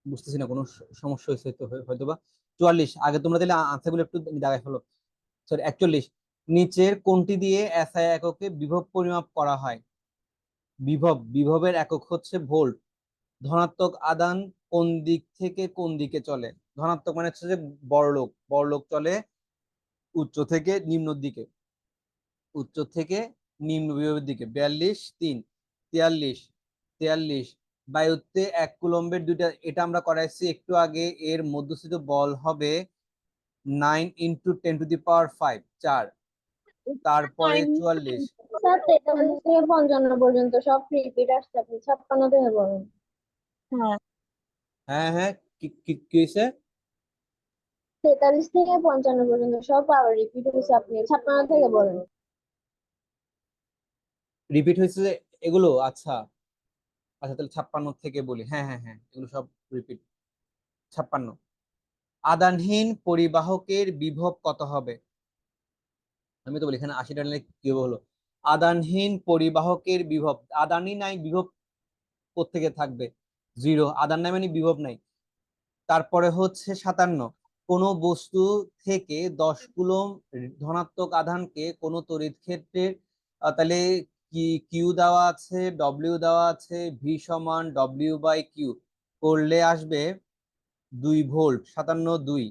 বুঝতেছি না, কোনো সমস্যা হয়েছে তো হয়তোবা। 44, আগে তোমরা তাহলে আনসার গুলো একটু দাগায় ফেলো। সরি, 41, নিচের কোনটি দিয়ে এসআই এককে বিভব পরিমাপ করা হয়? বিভবের একক হচ্ছে ভোল্ট। ধনাত্মক আদান কোন দিক থেকে কোন দিকে চলে? ধনাত্মক মানে হচ্ছে যে বড়লোক, বড়লোক চলে উচ্চ থেকে নিম্ন দিকে, উচ্চ থেকে নিম্ন বিভবের দিকে। 42, 3, 43, 43, বায়ুতে 1 কুলম্বের দুইটা, এটা আমরা করাইছি একটু আগে। এর মধ্যস্থিত বল হবে 9 × 10⁵, 4। তারপরে 44। স্যার 43 থেকে 55 পর্যন্ত সব রিপিট আসছে, আপনি 56 থেকে বলেন। হ্যাঁ, হ্যাঁ হ্যাঁ, কি হয়েছে? 43 থেকে 55 পর্যন্ত সব আবার রিপিট হয়েছে, আপনি 56 থেকে বলেন। রিপিট হয়েছে যে এগুলো? আচ্ছা আচ্ছা, তাহলে 56 থেকে বলি। হ্যাঁ হ্যাঁ হ্যাঁ, এগুলো সব রিপিট। 56, আদানহীন পরিবাহকের বিভব কত হবে? আমি তো বলি এখানে 80 টানলে কি হলো। আদানহীন পরিবাহকের বিভব, আদানই নাই, বিভব কোত্থেকে থাকবে? 0, আদান নাই মানে বিভব নাই। তারপরে হচ্ছে 57, কোনো বস্তু থেকে 10 কুলম ধনাত্মক আধানকে কোনো তড়িৎ ক্ষেত্রের, তাহলে কি কিউ দেওয়া আছে, ডব্লিউ দেওয়া আছে, ভি সমান W/Q করলে আসবে 2 ভোল্ট। 57, 2।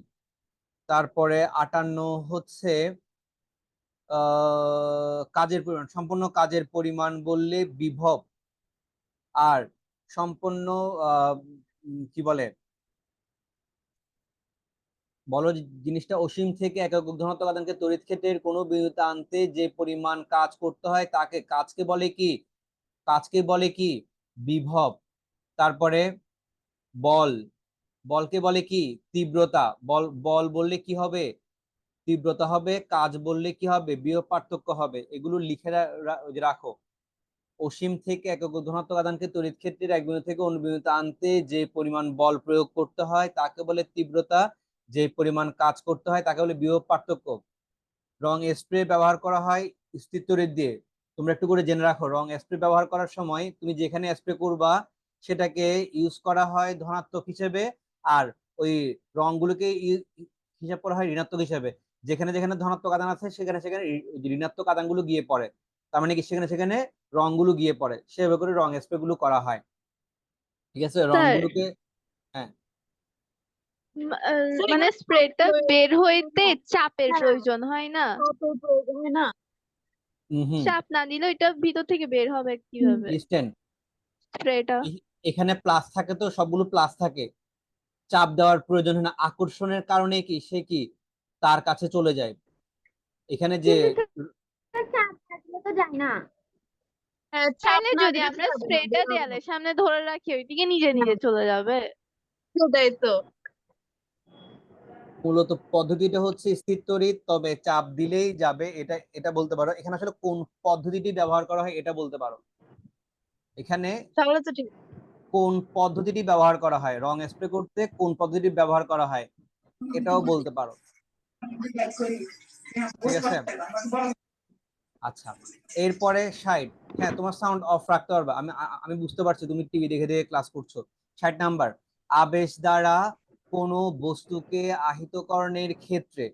তারপরে 58 হচ্ছে কাজের পরিমাণ, সম্পূর্ণ কাজের পরিমাণ বললে বিভব, আর সম্পূর্ণ কি বলে বলো জিনিসটা, অসীম থেকে একক ধনাত্মক আধানকে তড়িৎ ক্ষেত্রের কোনো বিন্দুতে আনতে যে পরিমাণ কাজ করতে হয় তাকে, কাজকে বলে কি? কাজকে বলে কি? বিভব। তারপরে বল, বলকে বলে কি? তীব্রতা। বল বল বললে কি হবে? তীব্রতা হবে। কাজ বললে কি হবে? বিভব পার্থক্য হবে। এগুলো লিখে রাখো। অসীম থেকে একক ধনাত্মক আধানকে তড়িৎ ক্ষেত্রের এক বিন্দু থেকে অন্য বিন্দুতে আনতে যে পরিমাণ বল প্রয়োগ করতে হয় তাকে বলে তীব্রতা। যে পরিমাণ কাজ করতে হয় তাকে বলে বিভব পার্থক্য। রং স্প্রে ব্যবহার করা হয় স্থির তড়িৎ দিয়ে। তোমরা একটু করে জেনে রাখো, রং স্প্রে ব্যবহার করার সময় তুমি যেখানে স্প্রে করবা সেটাকে ইউজ করা হয় ধনাত্মক হিসেবে, আর ওই রংগুলোকে হিসাব করা হয় ঋণাত্মক হিসেবে। যেখানে যেখানে ধনাত্মক আধান আছে সেখানে সেখানে ঋণাত্মক আধানগুলো গিয়ে পড়ে, তার মানে কি সেখানে সেখানে রংগুলো গিয়ে পড়ে। সেভাবে করে রং স্প্রে গুলো করা হয়। ঠিক আছে, স্যার রংগুলোকে। হ্যাঁ, মানে স্প্রেটা বের হইতে চাপের হ্যাঁ, প্রয়োজন হয় না? হয় না। হুম, চাপ না দিলে ওইটা ভিতর থেকে বের হবে কিভাবে ডিস্টেন্স। স্প্রেটা? এখানে প্লাস থাকে তো, সবগুলো প্লাস থাকে, চাপ দেওয়ার প্রয়োজন হয় না। আকর্ষণের কারণে কি সে কি তার কাছে চলে যায়। এখানে যে কিন্তু স্যার চাপ থাকলে তো যায় না। হ্যাঁ, চাপ তাইলে না যদি দিলে তো আমরা যাবে না, স্প্রেটা বের হবে না। দেয়ালের সামনে ধরে রাখি ওইদিকে নিজে নিজে হ্যাঁ, চলে যাবে। সেটাই তো। মূলত পদ্ধতিটা হচ্ছে স্থির তড়িৎ, তবে চাপ দিলেই যাবে, এটা এটা বলতে পারো। এখানে আসলে কোন পদ্ধতিটি ব্যবহার করা হয় এটা বলতে পারো। এখানে তাহলে তো ঠিক। কোন পদ্ধতিটি ব্যবহার করা হয়, রং স্প্রে করতে কোন পদ্ধতি ব্যবহার করা হয় এটাও বলতে পারো। ঠিক আছে, আচ্ছা, এরপরে 60। হ্যাঁ, তোমার সাউন্ড অফ রাখতে পারবে, আমি বুঝতে পারছি তুমি টিভি দেখে দেখে ক্লাস করছো। 60 নাম্বার, আবেশ দ্বারা কোনো বস্তুকে আহিতকরণের ক্ষেত্রে,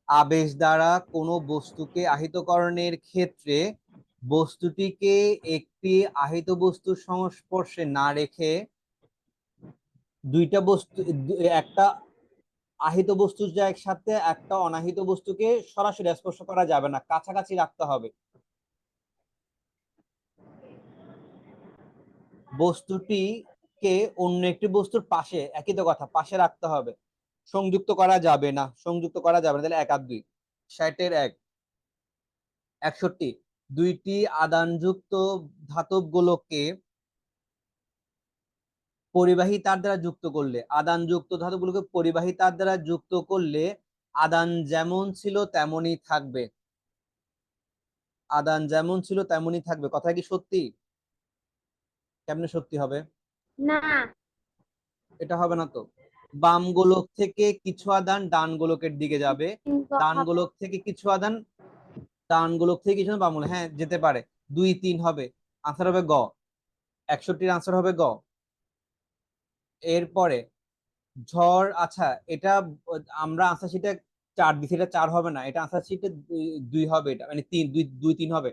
আবেশ দ্বারা কোনো বস্তুকে আহিতকরণের ক্ষেত্রে বস্তুটিকে একটি আহিত বস্তুর সংস্পর্শে না রেখে দুইটা বস্তু, একটা আহিত বস্তুর সাথে একটা অনাহিত বস্তুকে সরাসরি স্পর্শ করা যাবে না, কাছাকাছি রাখতে হবে। বস্তুটিকে অন্য একটি বস্তুর পাশে, একই তো কথা, পাশে রাখতে হবে, সংযুক্ত করা যাবে না, সংযুক্ত করা যাবে না। তাহলে 1 আর 2, 60-এর 1। 61, দুইটি আদানযুক্ত ধাতব গোলককে পরিবাহী তার দ্বারা যুক্ত করলে, আদানযুক্ত ধাতুগুলোকে পরিবাহী তার দ্বারা যুক্ত করলে আদান যেমন ছিল তেমনই থাকবে, আদান যেমন ছিল তেমনই থাকবে। কথা কি সত্যি? কেমনে সত্যি হবে? না, এটা হবে না তো। বাম গোলক থেকে কিছু আদান ডান গোলকের দিকে যাবে, কিন্তু ডান হবে। গোলক থেকে কিছু আদান ডান গোলক থেকে কিছু আদান বাম গোলক, হ্যাঁ যেতে পারে। 2, 3 হবে, আনসার হবে গ। 61-এর আনসার হবে গ। এরপরে ঝড়, আচ্ছা এটা আমরা আনসার শিটে 4 দিছি, এটা 4 হবে না, এটা আনসার শিটে 2 হবে, এটা মানে 3, 2, 2, 3 হবে।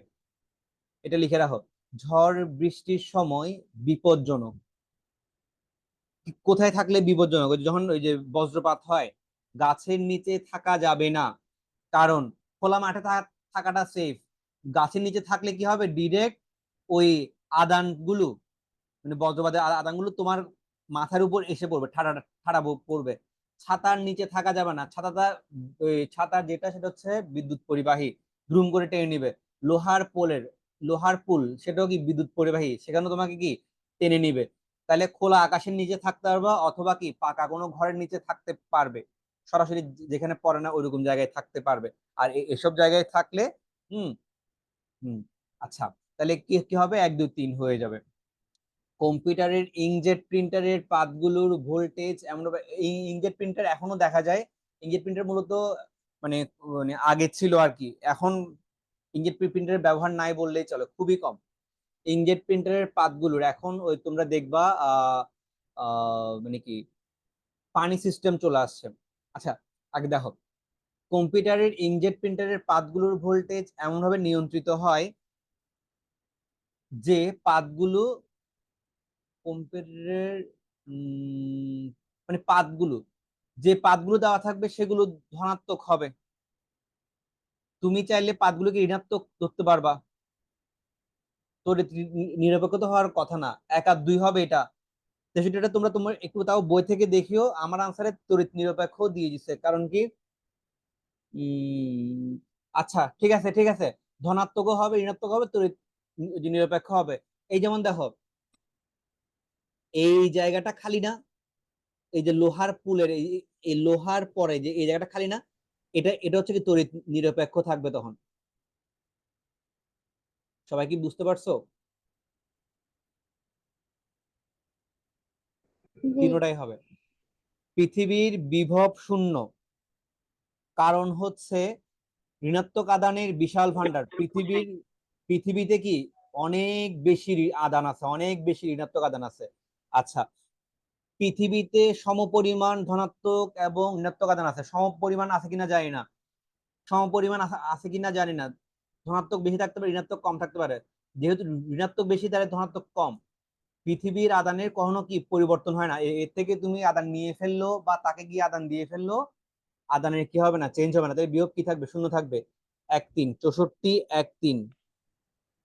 এটা লিখে রাখো, ঝড় বৃষ্টির সময় বিপজ্জনক। কোথায় থাকলে বিপজ্জনক? ওই যে যখন ওই যে বজ্রপাত হয়, গাছের নিচে থাকা যাবে না, কারণ খোলা মাঠে থাকাটা সেফ। গাছের নিচে থাকলে কি হবে, ডিরেক্ট ওই আদানগুলো, মানে বজ্রপাতের আদানগুলো তোমার মাথার উপর এসে পড়বে, ঠাড়া ঠাড়া পড়বে। ছাতার নিচে থাকা যাবে না, ছাতাটা ওই ছাতার যেটা সেটা হচ্ছে বিদ্যুৎ পরিবাহী, দ্রুম করে টেনে নিবে। লোহার পোলের, লোহার পুল সেটাও কি বিদ্যুৎ পরিবাহী, সেখানে তোমাকে কি টেনে নিবে। তাহলে খোলা আকাশের নিচে থাকতে পারবা, অথবা কি পাকা কোনো ঘরের নিচে থাকতে পারবে, সরাসরি যেখানে পড়ে না ওইরকম জায়গায় থাকতে পারবে। আর এসব জায়গায় থাকলে হুম হুম আচ্ছা, তাহলে কি কি হবে, 1, 2, 3 হয়ে যাবে। কম্পিউটারের ইঙ্কজেট প্রিন্টারের পাতগুলোর ভোল্টেজ এমন, এই ইঙ্কজেট প্রিন্টার এখনো দেখা যায়। ইঙ্কজেট প্রিন্টার মূলত মানে মানে আগে ছিল আর কি, এখন ইঙ্কজেট প্রিন্টারের ব্যবহার নাই বললেই চলে, খুবই কম। ইঙ্কজেট প্রিন্টারের পাতগুলোর এখন ওই তোমরা দেখবা মানে কি পানি সিস্টেম চলে আসছে। আচ্ছা, আগে দেখো, কম্পিউটারের ইঙ্কজেট প্রিন্টারের পাতগুলোর ভোল্টেজ এমন ভাবে নিয়ন্ত্রিত হয় যে পাতগুলো কম্পিউটারের মানে পাতগুলো, যে পাতগুলো দেওয়া থাকবে সেগুলো ধনাত্মক হবে। তুমি চাইলে পাতগুলোকে ঋণাত্মক ধরতে পারবা, তড়িৎ নিরপেক্ষ হওয়ার কথা না। 1 আর 2 হবে এটা। এটা তোমরা তোমার একটু তাও বই থেকে দেখিও, আমার আনসারে তড়িৎ নিরপেক্ষ দিয়ে দিচ্ছে, কারণ কি আচ্ছা ঠিক আছে ঠিক আছে, ধনাত্মকও হবে ঋণাত্মক হবে, তড়িৎ নিরপেক্ষ হবে। এই যেমন দেখো, এই জায়গাটা খালি না, এই যে লোহার পুলের এই লোহার পরে যে এই জায়গাটা খালি না, এটা এটা হচ্ছে কি তড়িৎ নিরপেক্ষ থাকবে তখন। সবাই কি বুঝতে পারছো? জি। তিনটাই হবে। পৃথিবীর বিভব শূন্য, কারণ হচ্ছে ঋণাত্মক আদানের বিশাল ভান্ডার। পৃথিবীতে কি অনেক বেশি আদান আছে, অনেক বেশি ঋণাত্মক আদান আছে। আচ্ছা, পৃথিবীতে সমপরিমাণ ধনাত্মক এবং ঋণাত্মক আদান আছে, সমপরিমাণ আছে কিনা জানি না, সমপরিমাণ আছে কিনা জানি না। ধনাত্মক বেশি থাকতে পারে, ঋণাত্মক কম থাকতে পারে। যেহেতু ঋণাত্মক বেশি, তাহলে ধনাত্মক কম। পৃথিবীর আদানের কখনো কি পরিবর্তন হয় না, এর থেকে তুমি আদান নিয়ে ফেললো বা তাকে গিয়ে আদান দিয়ে ফেললো, আদানের কি হবে না, চেঞ্জ হবে না। তাই বিয়োগ কি থাকবে, শূন্য থাকবে। 1, 3, 64, 1, 3।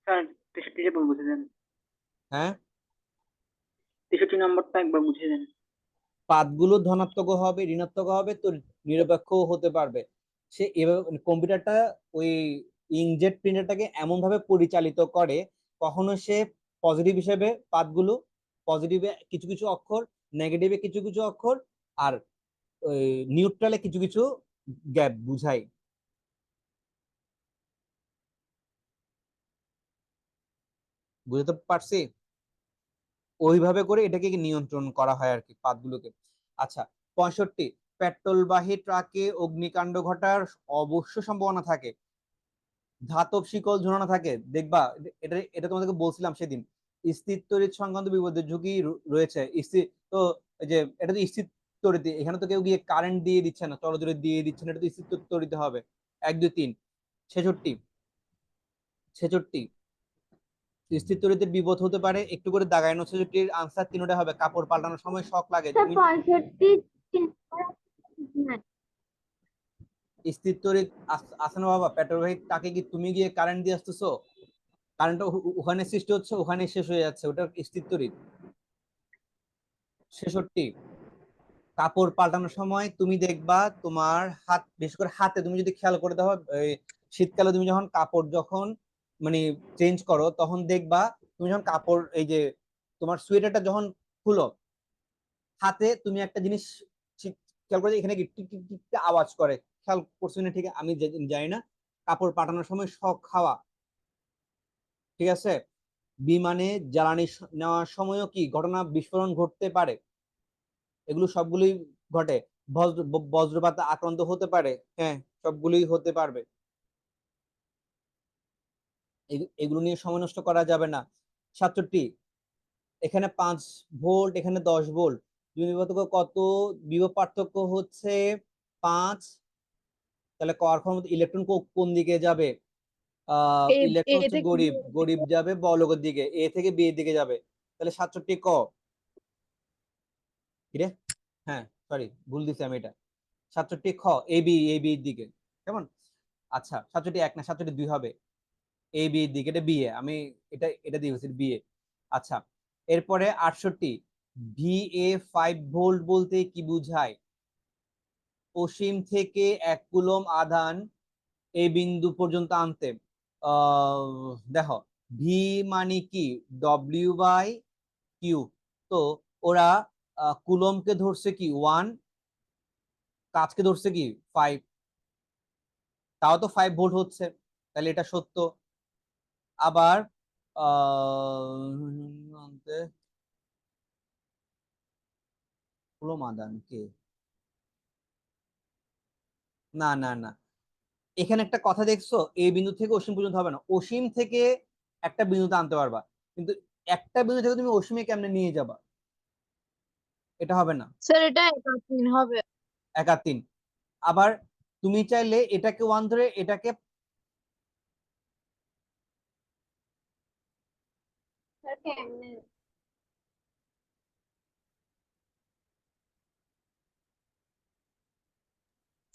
স্যার 63 একবার বুঝে দেন, হ্যাঁ, 63 নম্বরটা একবার বুঝে দেন। পাতগুলো ধনাত্মক হবে ঋণাত্মক হবে, তো নিরপেক্ষ হতে পারবে। সে এভাবে কম্পিউটারটা ওই ইঙ্কজেট প্রিন্টারটাকে এমন ভাবে পরিচালিত করে, কখনো সে পজিটিভ হিসেবে পাতগুলো, পজিটিভে কিছু কিছু অক্ষর, নেগেটিভে কিছু কিছু অক্ষর, আর ওই নিউট্রালে কিছু কিছু গ্যাপ বুঝাই। বুঝতে পারছি? ওইভাবে করে এটাকে নিয়ন্ত্রণ করা হয় আর কি পাতগুলোকে। আচ্ছা, 65, পেট্রোলবাহী ট্রাকে অগ্নিকাণ্ড ঘটার অবশ্য সম্ভাবনা থাকে। ধাতব শিকল ঝুলানো থাকে দেখবা, এটা এটা তোমাদেরকে বলছিলাম সেদিন, স্থির তড়িৎ সংক্রান্ত বিপদের ঝুঁকি রয়েছে। স্থির তো এই যে এটা তো স্থির তড়িৎ, এখানে তো কেউ গিয়ে কারেন্ট দিয়ে দিচ্ছে না, চলজোরে দিয়ে দিচ্ছে না, এটা তো স্থির তড়িৎ হবে। 1 2 3 ছেষট্টি, ছেষট্টি স্থির তড়িতের বিপদ হতে পারে একটু করে দাগানো। ছেষট্টির আনসার তিনটা হবে, কাপড় পাল্টানোর সময় শক লাগে। স্যার তুমি 65 চেঞ্জ করা নাই। স্থির তড়িৎ আছে না বাবা, পেট্রোলবাহী তাকে কি তুমি গিয়ে কারেন্ট দিয়ে আসতেছো? কারেন্টটা ওখানে সৃষ্টি হচ্ছে, ওখানে শেষ হয়ে যাচ্ছে, ওটা স্থির তড়িৎ। 66 কাপড় পাল্টানোর সময় তুমি দেখবা তোমার হাত, বিশেষ করে হাতে তুমি যদি খেয়াল করে দেখো, শীতকালে তুমি যখন কাপড় যখন মানে চেঞ্জ করো তখন দেখবা, তুমি যখন কাপড় এই যে তোমার সোয়েটারটা যখন খুলো, হাতে তুমি একটা জিনিস খেয়াল করে, এখানে কি টিক টিক টিক টিক আওয়াজ করে, খেয়াল করছো না? ঠিক আমি জানি না। কাপড় পাঠানোর সময় শক খাওয়া, ঠিক আছে। বিমানে জ্বালানি নেওয়ার সময়ও কি ঘটনা, বিস্ফোরণ ঘটতে পারে। এগুলো সবগুলোই ঘটে। বজ্রপাতে আক্রান্ত হতে পারে, হ্যাঁ সবগুলোই হতে পারবে। এগুলো নিয়ে সময় নষ্ট করা যাবে না। 67 এখানে 5 ভোল্ট, এখানে 10 ভোল্ট, দুই বিভব কত? বিভব পার্থক্য হচ্ছে 5। তাহলে কর ক্ষমতা ইলেকট্রন কোন দিকে যাবে? এ ইলেকট্রন হচ্ছে থেকে গরিব, B এর গরিব দিকে। যাবে বলকের দিকে, এ থেকে বি এর দিকে যাবে। তাহলে 67 ক, কি রে? হ্যাঁ সরি, ভুল দিছি আমি এটা। 67 খ, এ বি এর দিকে, কেমন? আচ্ছা 67 1 না, 67 2 হবে। এ বি এর দিকে, এটা বি এ, আমি এটা এটা দিয়েছি বি এ। আচ্ছা এরপরে 68 ভি এ 5 ভোল্ট বলতে কি বুঝায়? অসীম থেকে 1 কুলম আধান এই বিন্দু পর্যন্ত আনতে, দেখো ভি মানে কি ডব্লিউ বাই কিউ। তো ওরা কুলমকে ধরছে কি 1, কাজকে ধরছে কি 5, তাও তো 5 ভোল্ট হচ্ছে, তাহলে এটা সত্য। আবার কুলম আদান কে, না না না, এখানে একটা কথা দেখছো, এই বিন্দু থেকে অসীম পর্যন্ত হবে না, অসীম থেকে একটা বিন্দুতে আনতে পারবা, কিন্তু একটা বিন্দু থেকে তুমি অসীমে কেমনে নিয়ে যাবা? এটা হবে না। স্যার এটা 1 আর 3 হবে। 1 আর 3। আবার তুমি চাইলে এটাকে 1 ধরে এটাকে, স্যার কেমনে?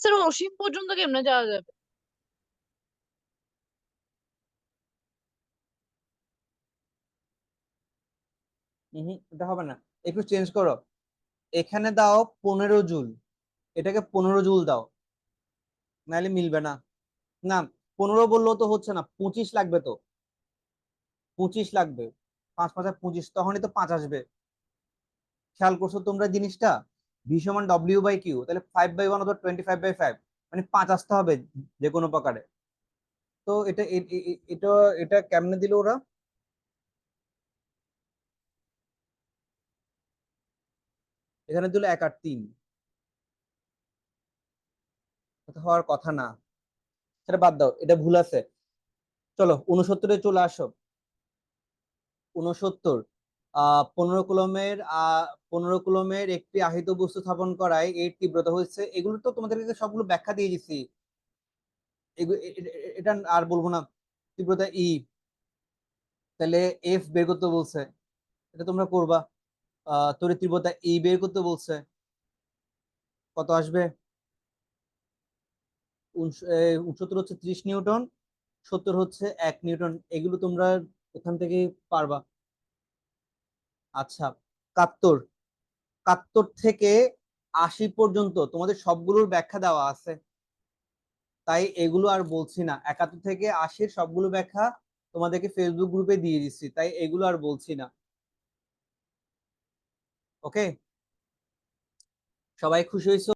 স্যার অসীম পর্যন্ত কেমনে যাওয়া যাবে? এটা হবে না, একটু চেঞ্জ করো। এখানে দাও 15 জুল, এটাকে 15 জুল দাও, নাহলে মিলবে না। না 15 বললেও তো হচ্ছে না, 25 লাগবে তো, 25 লাগবে। 5 5 25, তখনই তো 5 আসবে। খেয়াল করছো তোমরা জিনিসটা? ভি সমান ডব্লিউ বাই কিউ, তাহলে 5/1 অথবা 25/5, মানে 5 আসতে হবে যে কোনো প্রকারে। তো এটা এটা কেমনে দিল ওরা? এখানে দিল 1 আর 3, এটা হওয়ার কথা না। সেটা বাদ দাও, এটা ভুল আছে। চলো 69-এ চলে আসো। 69 15 কুলমের 15 কুলমের একটি আহিত বস্তু স্থাপন করায় এর তীব্রতা হচ্ছে, এগুলো তো তোমাদেরকে সবগুলো ব্যাখ্যা দিয়ে দিচ্ছি, এটা আর বলবো না। তীব্রতা ই, তাহলে এফ বের করতে বলছে, এটা তোমরা করবা। তড়িৎ তীব্রতা ই বের করতে বলছে, কত আসবে? 69 হচ্ছে 30 নিউটন, 70 হচ্ছে 1 নিউটন, এগুলো তোমরা এখান থেকে পারবা। আচ্ছা 71, 71 থেকে 80 পর্যন্ত তোমাদের সবগুলোর ব্যাখ্যা দেওয়া আছে, তাই এগুলো আর বলছি না। 71 থেকে 80 সবগুলো ব্যাখ্যা তোমাদেরকে ফেসবুক গ্রুপে দিয়ে দিচ্ছি, তাই এগুলো আর বলছি না। ওকে, সবাই খুশি হয়েছে?